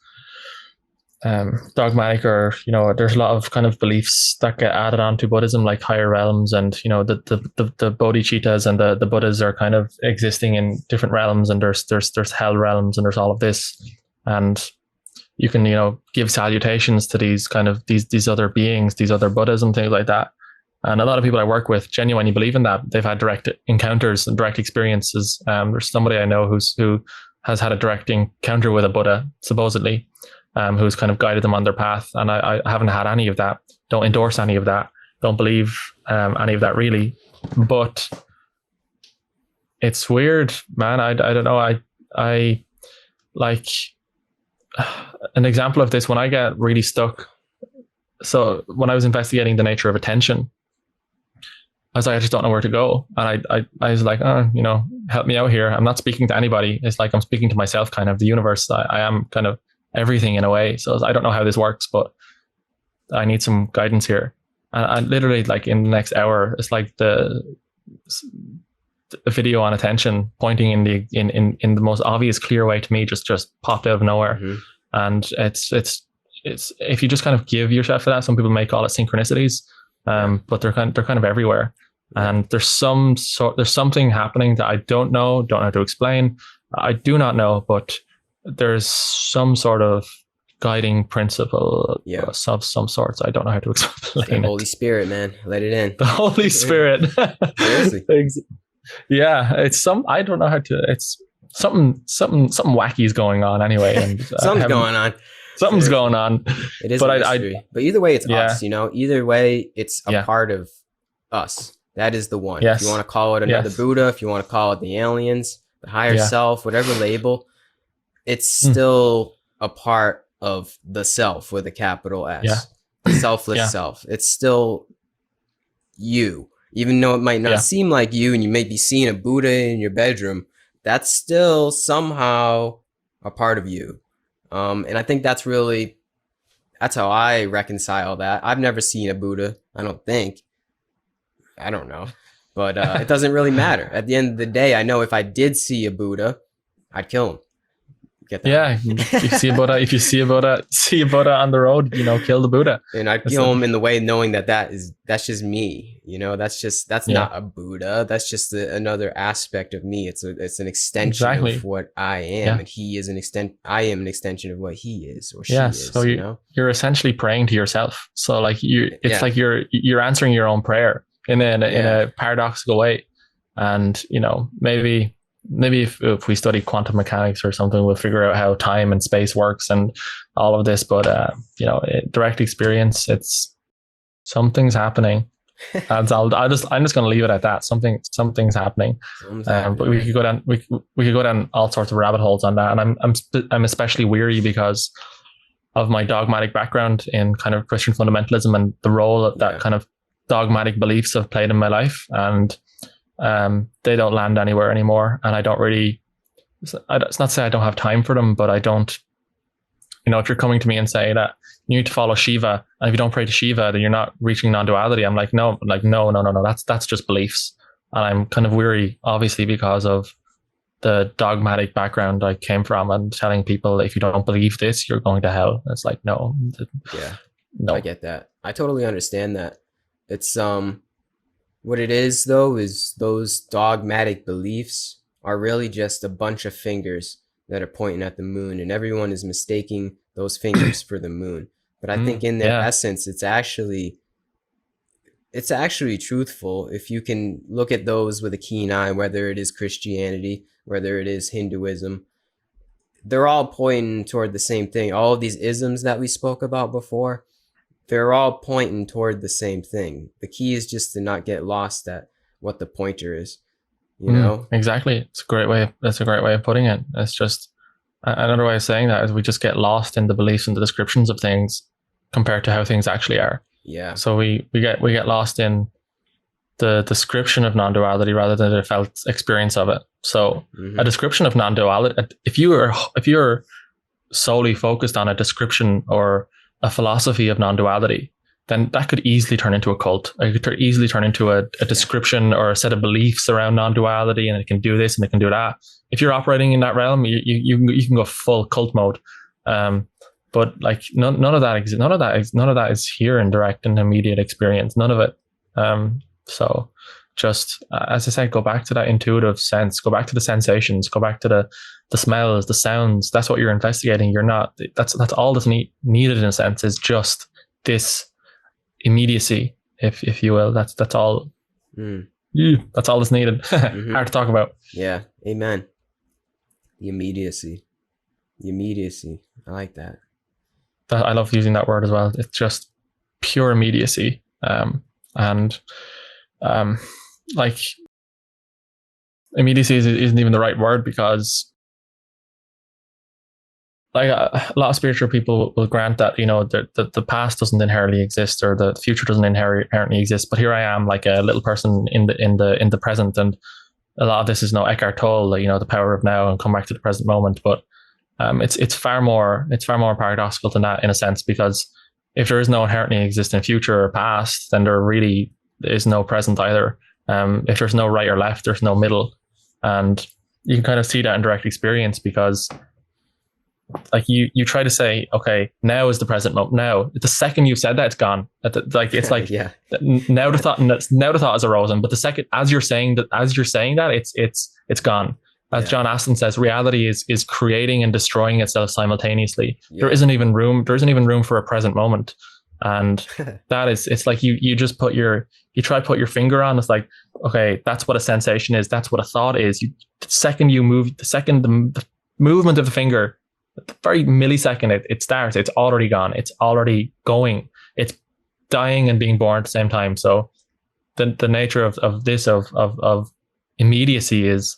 dogmatic, or there's a lot of kind of beliefs that get added on to Buddhism, like higher realms, and the bodhicittas and the Buddhas are kind of existing in different realms, and there's hell realms, and there's all of this, and you can give salutations to these kind of these other beings, these other Buddhas and things like that. And a lot of people I work with genuinely believe in that. They've had direct encounters and direct experiences. There's somebody I know who has had a direct encounter with a Buddha, supposedly, who's kind of guided them on their path. And I haven't had any of that. Don't endorse any of that. Don't believe any of that, really. But it's weird, man. I don't know. I like an example of this when I get really stuck. So when I was investigating the nature of attention, I was like, I just don't know where to go. And I was like, help me out here. I'm not speaking to anybody. It's like I'm speaking to myself, kind of the universe. I am kind of everything in a way. So I don't know how this works, but I need some guidance here. And I literally, like, in the next hour, it's like the video on attention pointing in the most obvious, clear way to me just popped out of nowhere. And it's if you just kind of give yourself to that. Some people may call it synchronicities, but they're kind of everywhere. And there's something happening that I don't know how to explain. I do not know, but there's some sort of guiding principle Yeah. of some sorts. I don't know how to It's the explain Holy it. Spirit, man. Let it in. The Holy Spirit. Seriously. Yeah, it's some. I don't know how to. It's something wacky is going on anyway, and Something's going on. something's Seriously. going on. It is But a mystery. But either way, it's yeah, us, you know? Either way, it's a yeah, part of us. That is the one. If you yes, want to call it another yes, Buddha, if you want to call it the aliens, the higher yeah, self, whatever label, it's mm, still a part of the self with a capital yeah, S. The selfless yeah, self. It's still you. Even though it might not yeah, seem like you and you may be seeing a Buddha in your bedroom, that's still somehow a part of you. And I think that's how I reconcile that. I've never seen a Buddha, I don't think. I don't know. But it doesn't really matter. At the end of the day, I know if I did see a Buddha, I'd kill him. Get that yeah. right. If you see a Buddha on the road, kill the Buddha. And I'd That's kill him in the way knowing that's just me. That's yeah, not a Buddha. That's just another aspect of me. It's an extension exactly. of what I am, Yeah, and he is I am an extension of what he is or she yeah. is. So you're essentially praying to yourself. So like it's Yeah. like you're answering your own prayer in Yeah. a paradoxical way, and maybe if we study quantum mechanics or something, we'll figure out how time and space works and all of this. But direct experience, it's something's happening. And I'm just going to leave it at that. Something's happening. But we could go down we could go down all sorts of rabbit holes on that. And I'm especially weary because of my dogmatic background in kind of Christian fundamentalism and the role that Yeah. kind of dogmatic beliefs have played in my life. And they don't land anywhere anymore. And I don't really, it's not to say I don't have time for them, but I don't, if you're coming to me and say that you need to follow Shiva, and if you don't pray to Shiva, then you're not reaching non-duality. I'm like, no, that's just beliefs. And I'm kind of weary, obviously, because of the dogmatic background I came from and telling people, if you don't believe this, you're going to hell. It's like, no. Yeah. No. I get that. I totally understand that. It's what it is though is those dogmatic beliefs are really just a bunch of fingers that are pointing at the moon, and everyone is mistaking those fingers for the moon. But I think in their essence, it's actually truthful if you can look at those with a keen eye, whether it is Christianity, whether it is Hinduism. They're all pointing toward the same thing. All of these isms that we spoke about before, they're all pointing toward the same thing. The key is just to not get lost at what the pointer is, Exactly. That's a great way of putting it. It's just another way of saying that is we just get lost in the beliefs and the descriptions of things compared to how things actually are. Yeah. So we get lost in the description of non-duality rather than the felt experience of it. So a description of non-duality, if you're solely focused on a description or a philosophy of non-duality, then that could easily turn into a cult. It could easily turn into a description or a set of beliefs around non-duality, and it can do this and it can do that. If you're operating in that realm, you can go full cult mode. But like none of that is here in direct and immediate experience. None of it. So just as I said, go back to that intuitive sense. Go back to the sensations. Go back to the smells, the sounds. That's what you're investigating. You're not. That's all that's needed in a sense is just this immediacy, if you will. That's all. That's all that's needed. Hard to talk about. Yeah. Amen. The immediacy. I like that. I love using that word as well. It's just pure immediacy. Like immediacy isn't even the right word, because like a lot of spiritual people will grant that the past doesn't inherently exist or the future doesn't inherently exist. But here I am, like a little person in the present, and a lot of this is Eckhart Tolle, the power of now and come back to the present moment. But it's far more paradoxical than that in a sense, because if there is no inherently existing future or past, then there really is no present either. If there's no right or left, there's no middle, and you can kind of see that in direct experience, because like you try to say, okay, now is the present moment. Now, the second you've said that, it's gone. It's like yeah. Now the thought has arisen, but the second as you're saying that, it's gone. As Yeah. John Aston says, reality is creating and destroying itself simultaneously. There Yeah. isn't even room. There isn't even room for a present moment, and that is. It's like you just you try to put your finger on. It's like, okay, that's what a sensation is. That's what a thought is. The second you move, the movement of the finger, the very millisecond it starts, it's already gone. It's already going. It's dying and being born at the same time. So the nature of this of immediacy is,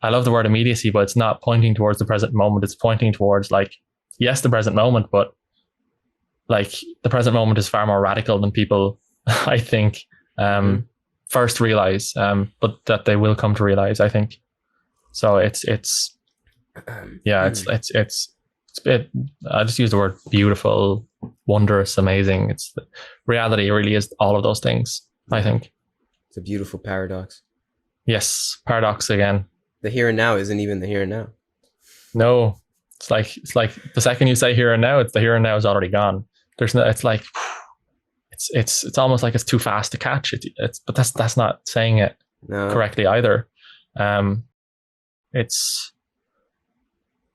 I love the word immediacy, but it's not pointing towards the present moment. It's pointing towards, like, yes, the present moment, but like the present moment is far more radical than people, I think, first realize, but that they will come to realize, I think. So it's yeah, it's I just use the word beautiful, wondrous, amazing. It's reality really is all of those things, I think. It's a beautiful paradox. Yes, paradox again. The here and now isn't even the here and now. No, it's like the second you say here and now, it's the here and now is already gone. There's no. It's like it's almost like it's too fast to catch. But that's not saying it correctly either. It's.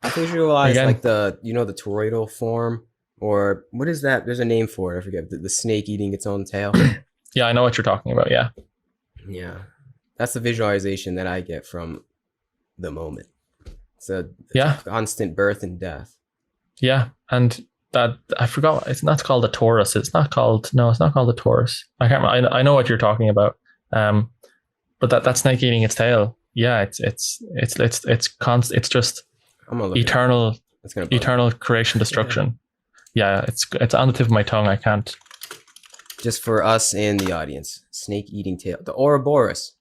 I visualize like the toroidal form, or what is that? There's a name for it. I forget. The snake eating its own tail. Yeah, I know what you're talking about. Yeah. Yeah, that's the visualization that I get from the moment. It's a constant birth and death. Yeah, and that I forgot. It's not called the torus. It's not called the torus. I can't. I know what you're talking about. But that snake eating its tail. Yeah, it's just eternal creation destruction. Yeah, it's on the tip of my tongue. I can't. Just for us and the audience, snake eating tail, the Ouroboros.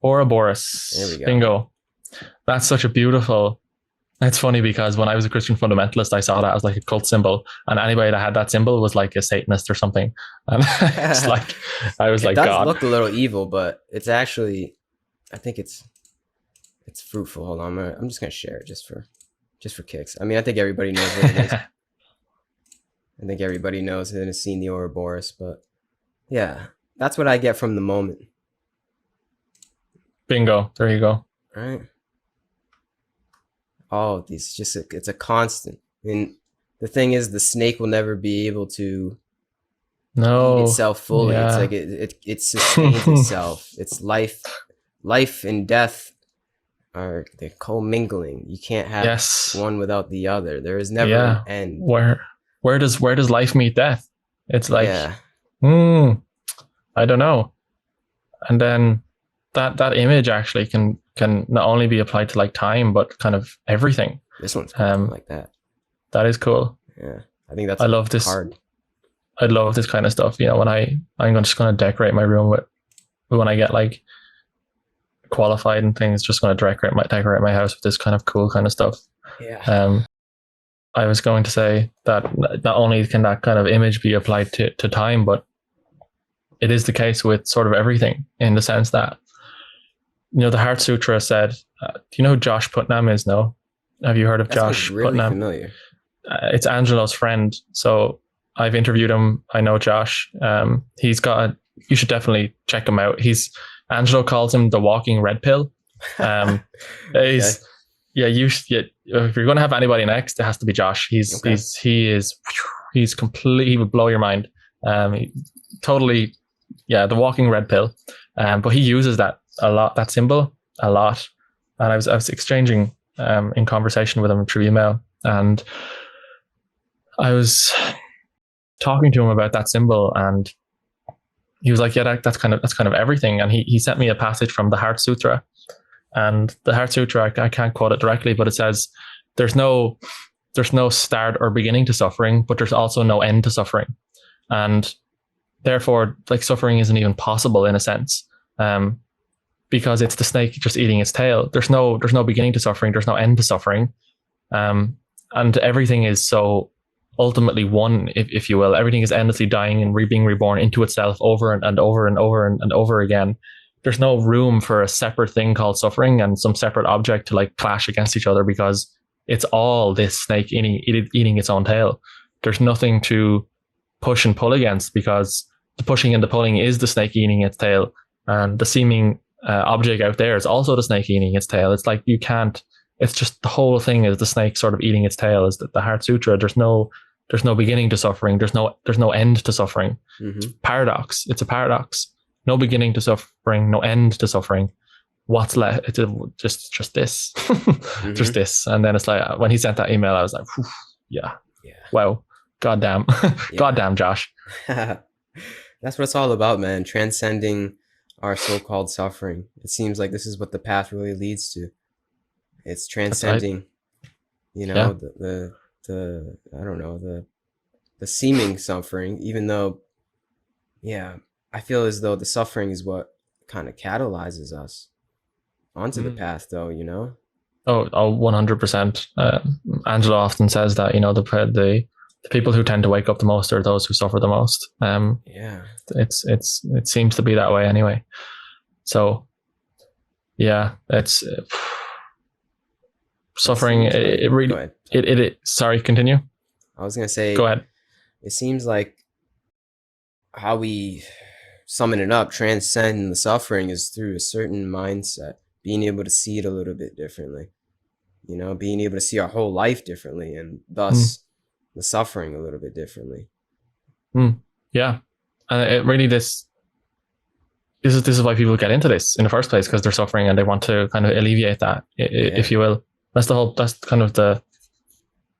Ouroboros. There we go. Bingo. That's such a beautiful. It's funny because when I was a Christian fundamentalist, I saw that as like a cult symbol, and anybody that had that symbol was like a Satanist or something. And it's like, I was like, God. It does look a little evil, but it's actually, I think it's fruitful. Hold on, I'm just gonna share it just for kicks. I mean, I think everybody knows what it is. I think everybody knows it and has seen the Ouroboros, but yeah, that's what I get from the moment. Bingo. There you go. All right. Oh, it's a constant. And the thing is, the snake will never be able to eat itself fully. Yeah. It's like it sustains itself. It's life and death they're commingling. You can't have one without the other. There is never an end. Where does life meet death? It's like, I don't know. And then that image actually can not only be applied to like time, but kind of everything. This one's cool, like that. That is cool. Yeah, I think that's. I love this. I love this kind of stuff. You know, when I'm just going to decorate my room with when I get like qualified and things, just going to decorate my house with this kind of cool kind of stuff. Yeah. I was going to say that not only can that kind of image be applied to time, but it is the case with sort of everything, in the sense that, you know, the Heart Sutra said, do you know who Josh Putnam is? No? Have you heard of Josh really Putnam? Familiar. It's Angelo's friend. So I've interviewed him. I know Josh. You should definitely check him out. Angelo calls him the walking red pill. If you're going to have anybody next, it has to be Josh. He would blow your mind. Totally, the walking red pill. But he uses that symbol a lot. And I was exchanging in conversation with him through email, and I was talking to him about that symbol, and he was like, yeah, that's kind of everything. And he sent me a passage from the Heart Sutra. And the Heart Sutra, I can't quote it directly, but it says there's no start or beginning to suffering, but there's also no end to suffering. And therefore, like, suffering isn't even possible in a sense, because it's the snake just eating its tail. There's no beginning to suffering. There's no end to suffering. And everything is so ultimately one, if you will. Everything is endlessly dying and being reborn into itself over and over and over and over again. There's no room for a separate thing called suffering and some separate object to like clash against each other, because it's all this snake eating its own tail. There's nothing to push and pull against, because the pushing and the pulling is the snake eating its tail, and the seeming object out there is also the snake eating its tail. It's like you can't. It's just the whole thing is the snake sort of eating its tail. Is that the Heart Sutra? There's no beginning to suffering. There's no end to suffering. Mm-hmm. Paradox. It's a paradox. No beginning to suffering. No end to suffering. What's left? It's just this, Mm-hmm. just this. And then it's like when he sent that email, I was like, yeah, wow, goddamn, goddamn, Josh. That's what it's all about, man. Transcending our so-called suffering. It seems like this is what the path really leads to. It's transcending, the I don't know, the seeming suffering, even though, I feel as though the suffering is what kind of catalyzes us onto the path, though, Oh, 100%. Angela often says that, the people who tend to wake up the most are those who suffer the most. It seems to be that way anyway. So, it's suffering. It really. Sorry, continue. I was gonna say. Go ahead. It seems like how we summing it up, transcending the suffering is through a certain mindset, being able to see it a little bit differently. Being able to see our whole life differently, and thus the suffering a little bit differently. Yeah, and it really this is why people get into this in the first place, because they're suffering and they want to kind of alleviate that, if you will. That's kind of the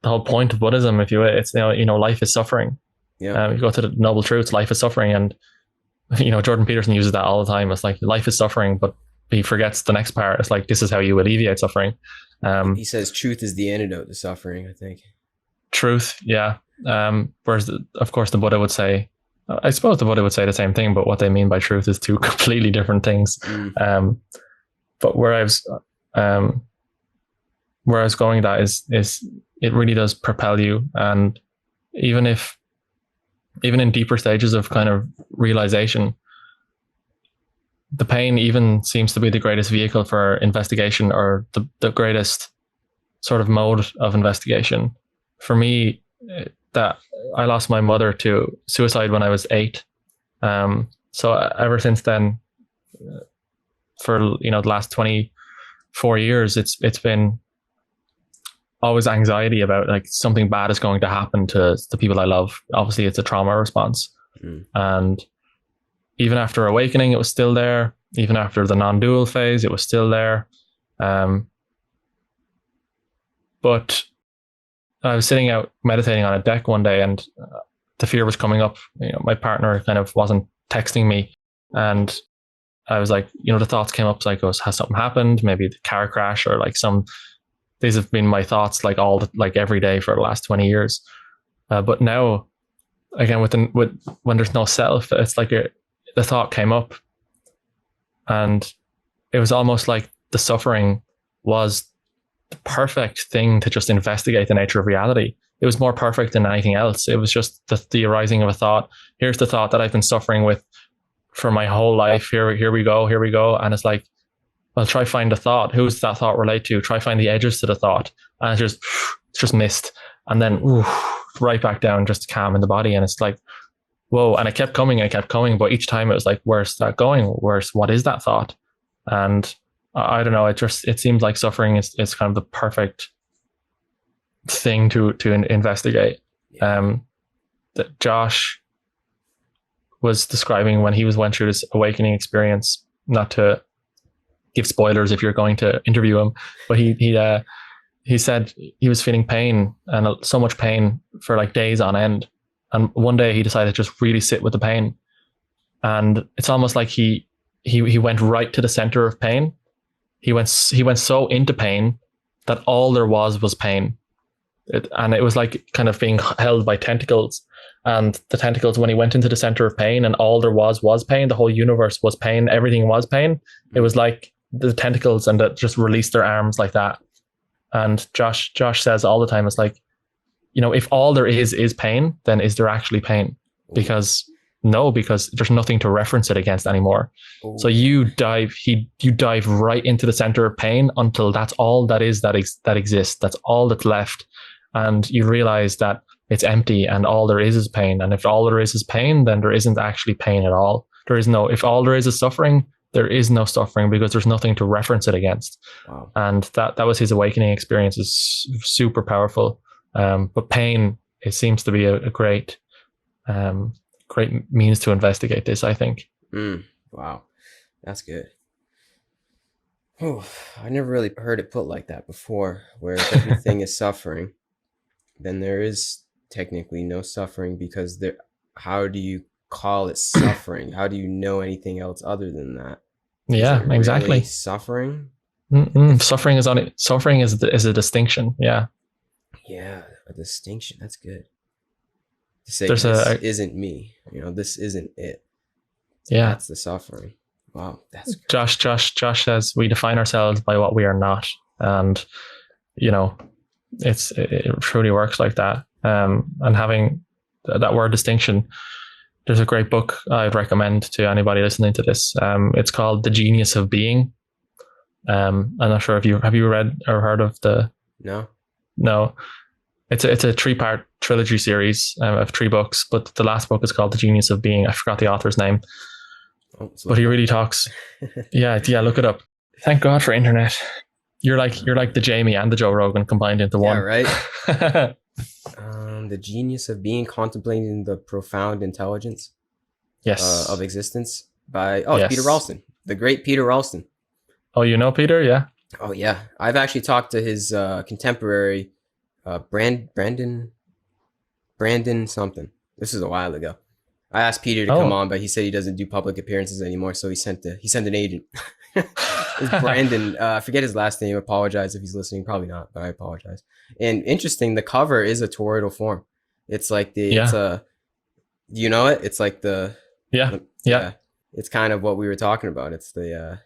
whole point of Buddhism, if you will. It's life is suffering. Yeah, you go to the noble truths. Life is suffering, and Jordan Peterson uses that all the time. It's like life is suffering, but he forgets the next part. It's like this is how you alleviate suffering. He says truth is the antidote to suffering, I think. Truth, yeah. Whereas, of course, the Buddha would say, I suppose the Buddha would say the same thing, but what they mean by truth is two completely different things. But where I was going, that is it really does propel you, and even in deeper stages of kind of realization, the pain even seems to be the greatest vehicle for investigation, or the greatest sort of mode of investigation. For me, that I lost my mother to suicide when I was 8. So ever since then, for the last 24 years, it's been always anxiety about like something bad is going to happen to the people I love. Obviously, it's a trauma response, and even after awakening, it was still there. Even after the non-dual phase, it was still there. But I was sitting out meditating on a deck one day, and the fear was coming up. My partner kind of wasn't texting me, and I was like, the thoughts came up like, has something happened? Maybe the car crash, or like these have been my thoughts like every day for the last 20 years. But now, again, when there's no self, it's like the thought came up, and it was almost like the suffering was the perfect thing to just investigate the nature of reality. It was more perfect than anything else. It was just the arising of a thought. Here's the thought that I've been suffering with for my whole life. Here we go. And it's like, well, try find a thought. Who's that thought relate to? Try find the edges to the thought. And it's just missed. And then right back down, just calm in the body. And it's like, whoa. And it kept coming. But each time it was like, where's that going? What is that thought? And I don't know. It seems like suffering is kind of the perfect thing to investigate. That Josh was describing when he went through this awakening experience, not to give spoilers if you're going to interview him, but he said he was feeling pain, and so much pain for like days on end. And one day he decided to just really sit with the pain. And it's almost like he went right to the center of pain. He went so into pain that all there was pain. And it was like kind of being held by tentacles. And the tentacles, when he went into the center of pain and all there was pain, the whole universe was pain, everything was pain. It was like the tentacles, and that just released their arms like that. And Josh says all the time, it's like, if all there is pain, then is there actually pain? Because there's nothing to reference it against anymore. Ooh. So you dive right into the center of pain until that's all that exists. That's all that's left. And you realize that it's empty, and all there is pain. And if all there is pain, then there isn't actually pain at all. If all there is suffering, there is no suffering because there's nothing to reference it against. Wow. And that was his awakening experience. Is super powerful. But pain, it seems to be a great great means to investigate this, I think. Wow, that's good. Oh, I never really heard it put like that before, where if everything is suffering, then there is technically no suffering, because there, how do you call it suffering? How do you know anything else other than that? Is it Yeah, really exactly. suffering? Suffering is on it. Suffering is a distinction. Yeah. Yeah, a distinction. That's good. To say There's this a isn't me, this isn't it. yeah. That's the suffering. Wow, that's great. Josh says we define ourselves by what we are not, and it truly works like that. And having that word distinction, there's a great book I'd recommend to anybody listening to this. It's called The Genius of Being. I'm not sure if have you read or heard of the. No. It's a 3-part trilogy series of 3 books, but the last book is called The Genius of Being. I forgot the author's name. But he really talks. Yeah, look it up. Thank God for internet. You're like the Jamie and the Joe Rogan combined into one. Yeah, right. The Genius of Being, contemplating the profound intelligence of existence by yes. Peter Ralston, the great Peter Ralston. Oh, you know Peter? Yeah. Oh yeah, I've actually talked to his contemporary, Brandon something. This is a while ago. I asked Peter to come on, but he said he doesn't do public appearances anymore, so he sent an agent. It's Brandon. I forget his last name. I apologize if he's listening. Probably not, but I apologize. And interesting, the cover is a toroidal form. It's like it's a, you know it? It's like the yeah. It's kind of what we were talking about. It's the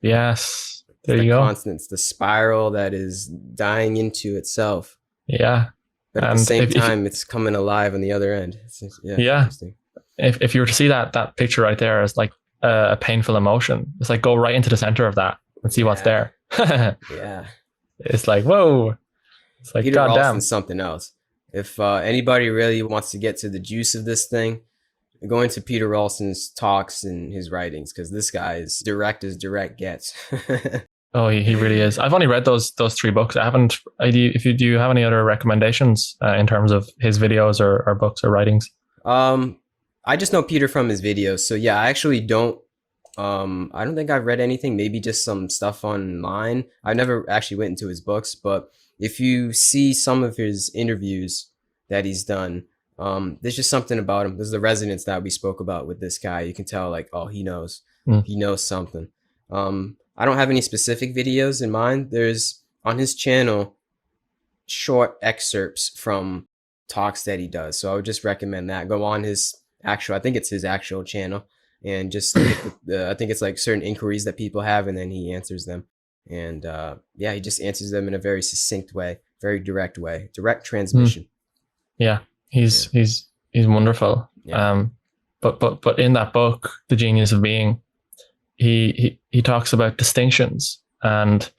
yes. There you go. Constants, the spiral that is dying into itself. Yeah. But at the same time, it's coming alive on the other end. Interesting. If you were to see that picture right there as like a painful emotion, it's like go right into the center of that and see what's there. Yeah. It's like, whoa. It's like, Peter goddamn. Ralston's something else. If anybody really wants to get to the juice of this thing, go into Peter Ralston's talks and his writings, because this guy is direct as direct gets. Oh, he really is. I've only read those 3 books. I haven't. Do you have any other recommendations in terms of his videos or books or writings? I just know Peter from his videos. So yeah, I actually don't. I don't think I've read anything. Maybe just some stuff online. I never actually went into his books, but if you see some of his interviews that he's done, there's just something about him. There's the resonance that we spoke about with this guy. You can tell, like, oh, he knows something. I don't have any specific videos in mind. There's on his channel short excerpts from talks that he does. So I would just recommend that. Go on his I think it's his actual channel, and just look at I think it's like certain inquiries that people have, and then he answers them. And he just answers them in a very succinct way, very direct way, direct transmission. Yeah, he's wonderful. Yeah. But in that book, The Genius of Being, he talks about distinctions, and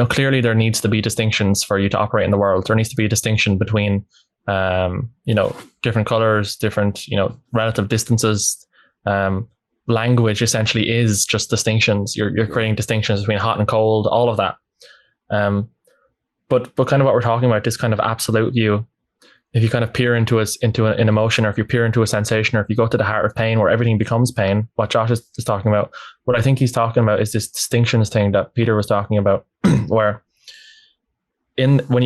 clearly there needs to be distinctions for you to operate in the world. There needs to be a distinction between different colors, different relative distances. Language essentially is just distinctions. You're creating distinctions between hot and cold, all of that. But kind of what we're talking about, this kind of absolute view. If you kind of peer into an emotion, or if you peer into a sensation, or if you go to the heart of pain where everything becomes pain, what Josh is talking about, what I think he's talking about is this distinctions thing that Peter was talking about, where when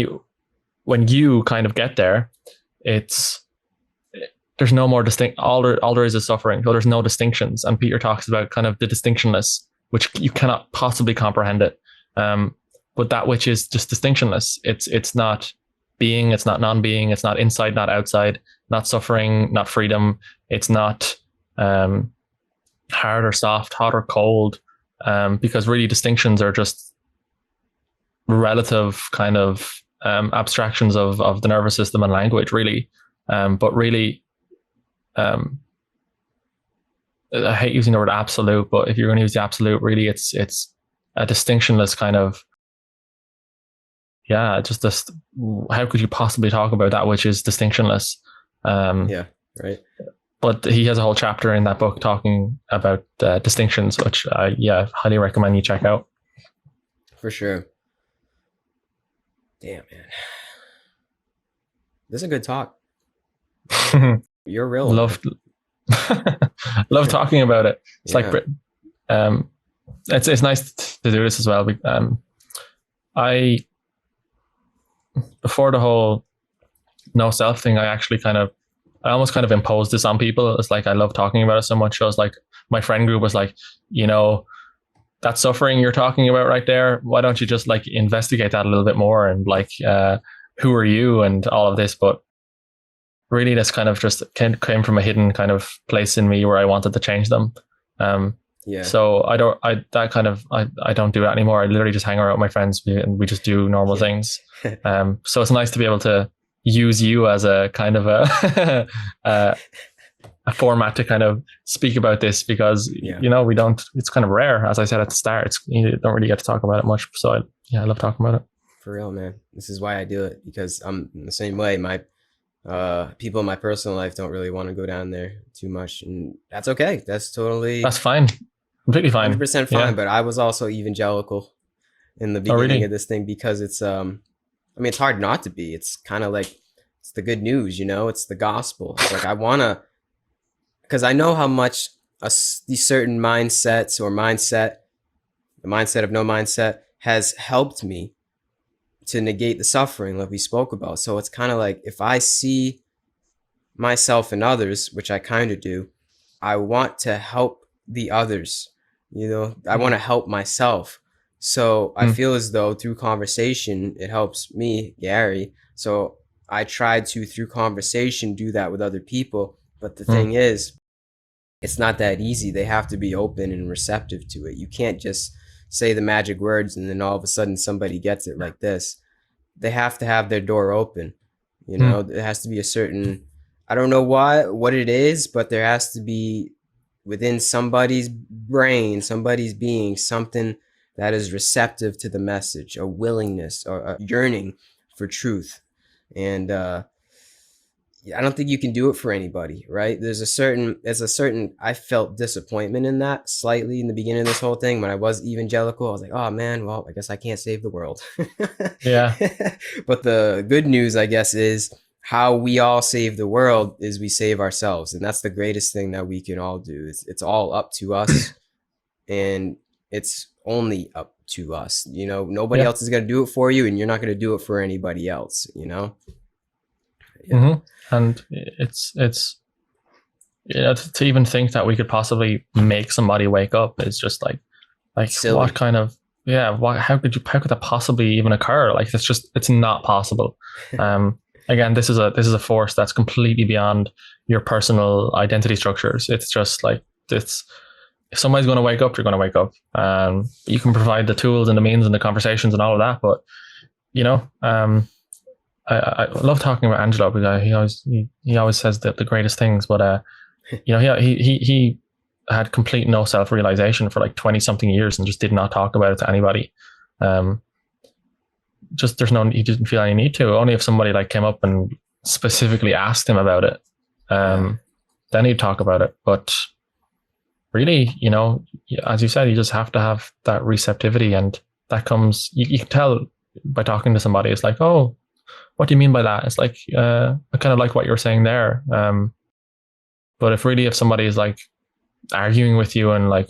you kind of get there, there's no more distinct. All there is suffering. So there's no distinctions. And Peter talks about kind of the distinctionless, which you cannot possibly comprehend it. But that which is just distinctionless, it's not being, it's not non-being, it's not inside, not outside, not suffering, not freedom. It's not hard or soft, hot or cold, because really distinctions are just relative kind of abstractions of the nervous system and language, really. But really, I hate using the word absolute, but if you're going to use the absolute, really, it's a distinctionless kind of, just this. How could you possibly talk about that which is distinctionless? Yeah, right. but he has a whole chapter in that book talking about distinctions, which I highly recommend you check out. For sure. Damn, man. This is a good talk. You're a real one, Love love talking about it. It's yeah. like it's nice to do this as well. I before the whole no self thing, I almost kind of imposed this on people. It's like I love talking about it so much. So I was like, my friend group was like, that suffering you're talking about right there, why don't you just like investigate that a little bit more, and like who are you and all of this. But really this kind of just came from a hidden kind of place in me where I wanted to change them. Yeah. So I don't do it anymore. I literally just hang around with my friends and we just do normal things. So it's nice to be able to use you as a kind of a format to kind of speak about this, because we don't, it's kind of rare. As I said at the start, you don't really get to talk about it much. So I love talking about it. For real, man. This is why I do it, because I'm the same way. My people in my personal life don't really want to go down there too much, and that's okay. That's fine, completely fine, 100% fine. But I was also evangelical in the beginning of this thing, because it's it's hard not to be. It's kind of like, it's the good news, it's the gospel. It's like I want to, because I know how much these certain mindsets, or the mindset of no mindset, has helped me to negate the suffering like we spoke about. So it's kind of like, if I see myself in others, which I kind of do, I want to help the others. I want to help myself. So I feel as though through conversation, it helps me, Gary. So I try to, through conversation, do that with other people. But the thing is, it's not that easy. They have to be open and receptive to it. You can't just say the magic words and then all of a sudden somebody gets it like this. They have to have their door open. It has to be a certain, I don't know what it is, but there has to be within somebody's brain, somebody's being, something that is receptive to the message, a willingness or a yearning for truth. And I don't think you can do it for anybody, right? There's a certain, I felt disappointment in that slightly in the beginning of this whole thing. When I was evangelical, I was like, oh man, well, I guess I can't save the world. Yeah. But the good news, I guess, is how we all save the world is we save ourselves. And that's the greatest thing that we can all do. It's all up to us. And it's only up to us. Nobody else is going to do it for you, and you're not going to do it for anybody else, Yeah. And it's to even think that we could possibly make somebody wake up is just like silly. What kind of how could that possibly even occur? Like, it's not possible. Again, this is a force that's completely beyond your personal identity structures. It's just like, if somebody's going to wake up, you're going to wake up. You can provide the tools and the means and the conversations and all of that, but I love talking about Angelo, because he always says the greatest things, but he had complete no self-realization for like 20 something years and just did not talk about it to anybody. He didn't feel any need to. Only if somebody like came up and specifically asked him about it, then he'd talk about it. But really, as you said, you just have to have that receptivity, and that comes, you can tell by talking to somebody. It's like, oh, what do you mean by that? It's like, I kind of like what you were saying there. But if somebody is like arguing with you and like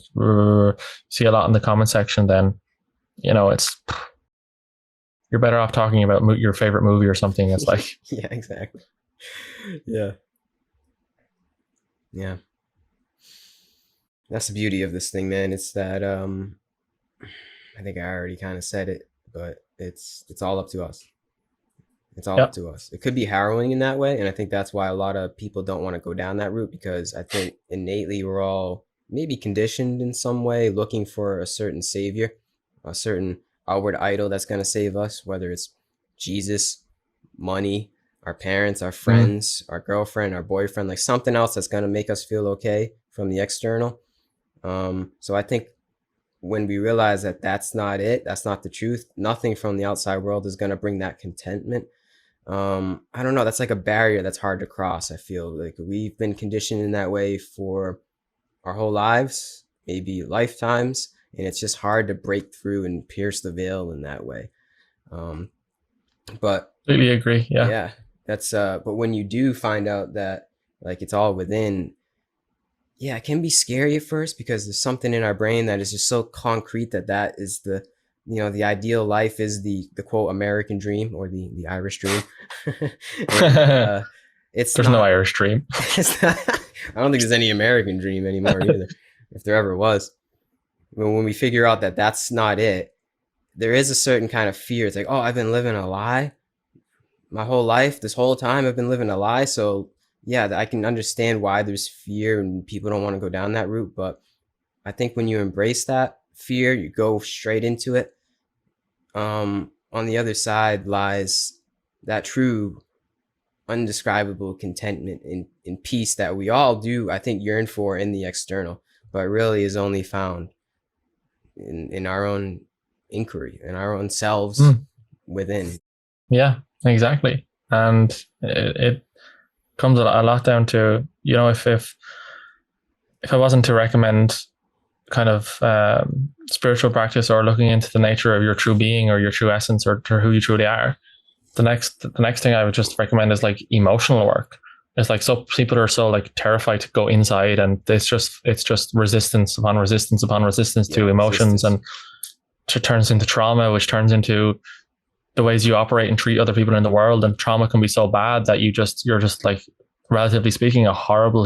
see a lot in the comment section, then, it's, you're better off talking about your favorite movie or something. It's like, yeah, exactly. Yeah. Yeah. That's the beauty of this thing, man. It's that, I think I already kind of said it, but it's all up to us. It's all up to us. It could be harrowing in that way. And I think that's why a lot of people don't want to go down that route, because I think innately we're all maybe conditioned in some way, looking for a certain savior, a certain outward idol that's going to save us, whether it's Jesus, money, our parents, our friends, our girlfriend, our boyfriend, like something else that's going to make us feel okay from the external. So I think when we realize that that's not it, that's not the truth, nothing from the outside world is going to bring that contentment. I don't know, that's like a barrier that's hard to cross. I feel like we've been conditioned in that way for our whole lives, maybe lifetimes, and it's just hard to break through and pierce the veil in that way. um, but Completely agree. Yeah. yeah, that's but when you do find out that like it's all within, yeah, it can be scary at first because there's something in our brain that is just so concrete that that is the, the ideal life is the quote American dream or the Irish dream. And it's There's no not. Irish dream. It's not. I don't think there's any American dream anymore either, if there ever was. When we figure out that that's not it, there is a certain kind of fear. It's like, oh, I've been living a lie my whole life. This whole time I've been living a lie. So yeah, I can understand why there's fear and people don't want to go down that route. But I think when you embrace that fear, you go straight into it. On the other side lies that true, undescribable contentment in peace that we all do, I think, yearn for in the external, but really is only found in our own inquiry, in our own selves within. Yeah, exactly. And it comes a lot down to, if I wasn't to recommend kind of spiritual practice or looking into the nature of your true being or your true essence or who you truly are, the next thing I would just recommend is like emotional work. It's like, so people are so like terrified to go inside, and it's just resistance upon resistance upon resistance to emotions, and it turns into trauma, which turns into the ways you operate and treat other people in the world. And trauma can be so bad that you're just like, relatively speaking, a horrible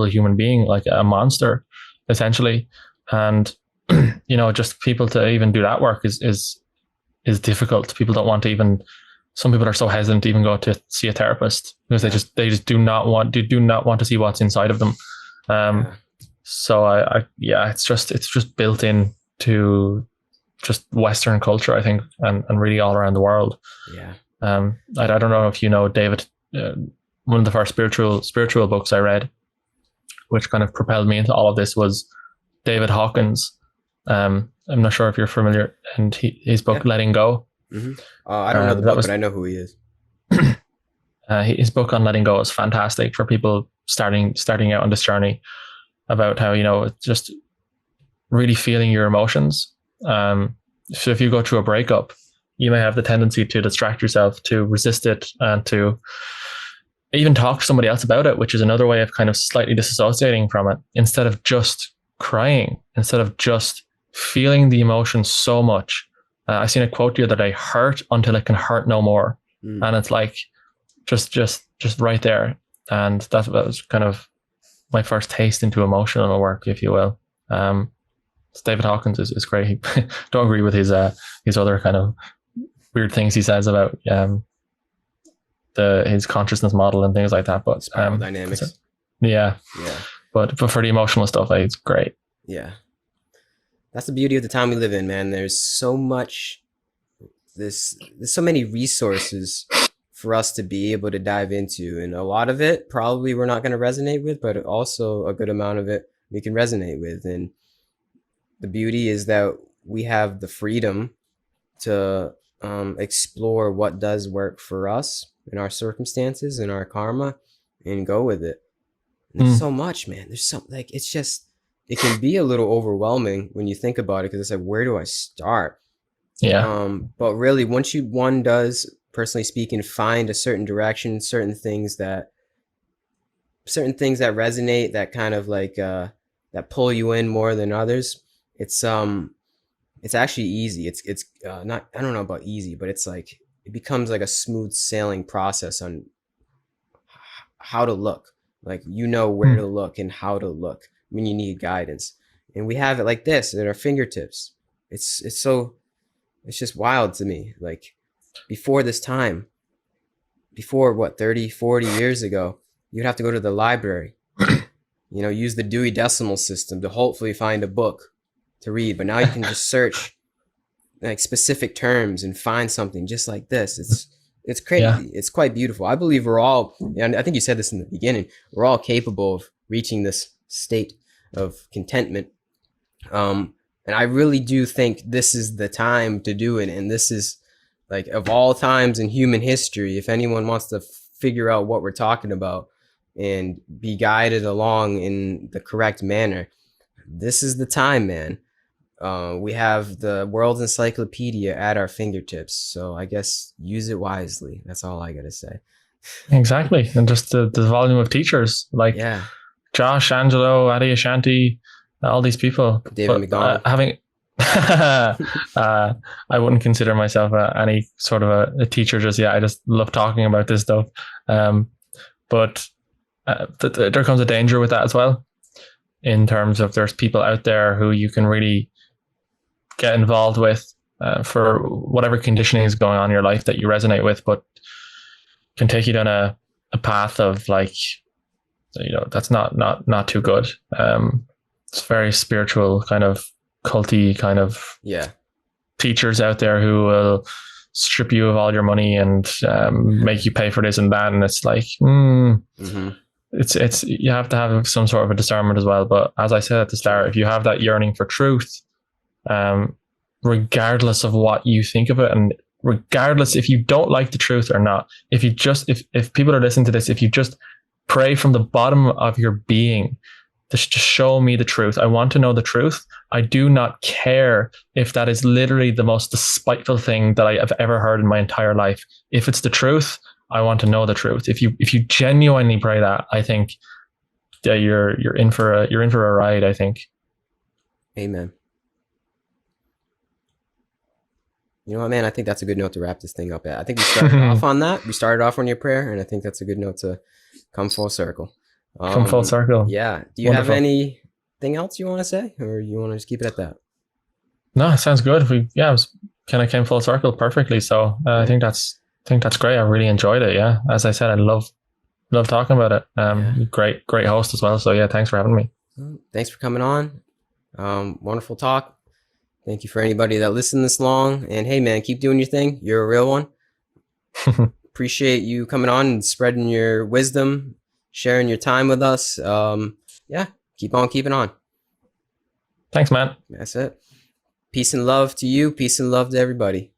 human being, like a monster, essentially. And just people to even do that work is difficult. People don't want to even. Some people are so hesitant to even go to see a therapist because they just do not want to see what's inside of them. So it's just built in to just Western culture, I think, and really all around the world. Yeah. I don't know if you know David. One of the first spiritual books I read, which kind of propelled me into all of this, was David Hawkins. I'm not sure if you're familiar, and his book Letting Go. Mm-hmm. I don't know the book, but I know who he is. His book on letting go is fantastic for people starting out on this journey about how, just really feeling your emotions. So if you go through a breakup, you may have the tendency to distract yourself, to resist it, and to even talk to somebody else about it, which is another way of kind of slightly disassociating from it, instead of just crying, instead of just feeling the emotion so much. I seen a quote the other day: "Hurt until it can hurt no more," and it's like just right there. And that was kind of my first taste into emotional work, if you will. David Hawkins is great. Don't agree with his other kind of weird things he says about his consciousness model and things like that. But spiral dynamics. Yeah. But for the emotional stuff, it's great. Yeah. That's the beauty of the time we live in, man. There's so much, there's so many resources for us to be able to dive into. And a lot of it probably we're not going to resonate with, but also a good amount of it we can resonate with. And the beauty is that we have the freedom to explore what does work for us in our circumstances and our karma and go with it. And there's so much, man. There's so, like, it's just, it can be a little overwhelming when you think about it, because it's like, where do I start? Yeah. But really, once one does, personally speaking, find a certain direction, certain things that resonate, that kind of like that pull you in more than others, it's actually easy. It's not, I don't know about easy, but it's like it becomes like a smooth sailing process on how to look. Like, where to look and how to look when you need guidance. And we have it like this at our fingertips. It's just wild to me. Like, before this time, before what, 30, 40 years ago, you'd have to go to the library, use the Dewey Decimal System to hopefully find a book to read. But now you can just search like specific terms and find something just like this. It's crazy. Yeah. It's quite beautiful. I believe we're all, and I think you said this in the beginning, we're all capable of reaching this state of contentment. And I really do think this is the time to do it. And this is Like, of all times in human history, if anyone wants to figure out what we're talking about and be guided along in the correct manner, this is the time, man. We have the world's encyclopedia at our fingertips, so I guess use it wisely. That's all I gotta say. Exactly. And just the volume of teachers like Yeah, Josh, Angelo, Adi Ashanti, all these people. David But McDonald. having, I wouldn't consider myself any sort of a teacher just yet. I just love talking about this stuff. But there comes a danger with that as well, in terms of there's people out there who you can really get involved with for whatever conditioning is going on in your life that you resonate with, but can take you down a path of like, that's not too good. It's very spiritual, kind of culty kind of Yeah, teachers out there who will strip you of all your money and make you pay for this and that, and it's like, it's you have to have some sort of a discernment as well. But as I said at the start, if you have that yearning for truth, regardless of what you think of it, and regardless if you don't like the truth or not, if people are listening to this, if you just pray from the bottom of your being, just show me the truth. I want to know the truth. I do not care if that is literally the most despiteful thing that I have ever heard in my entire life. If it's the truth, I want to know the truth. If you genuinely pray that, I think you're in for a ride, I think. amen. You know what, man? I think that's a good note to wrap this thing up at. I think we started off on that. We started off on your prayer, and I think that's a good note to come full circle. Come full circle. Yeah. Do you Wonderful. have anything else you want to say, or you want to just keep it at that? No, it sounds good. It was kind of came full circle perfectly. So I think that's great. I really enjoyed it. Yeah, as I said, I love talking about it. Great host as well. So yeah, thanks for having me. Thanks for coming on. Wonderful talk. Thank you for anybody that listened this long. And hey, man, keep doing your thing. You're a real one. Appreciate you coming on and spreading your wisdom, sharing your time with us. Yeah, keep on keeping on. Thanks, man. That's it. Peace and love to you. Peace and love to everybody.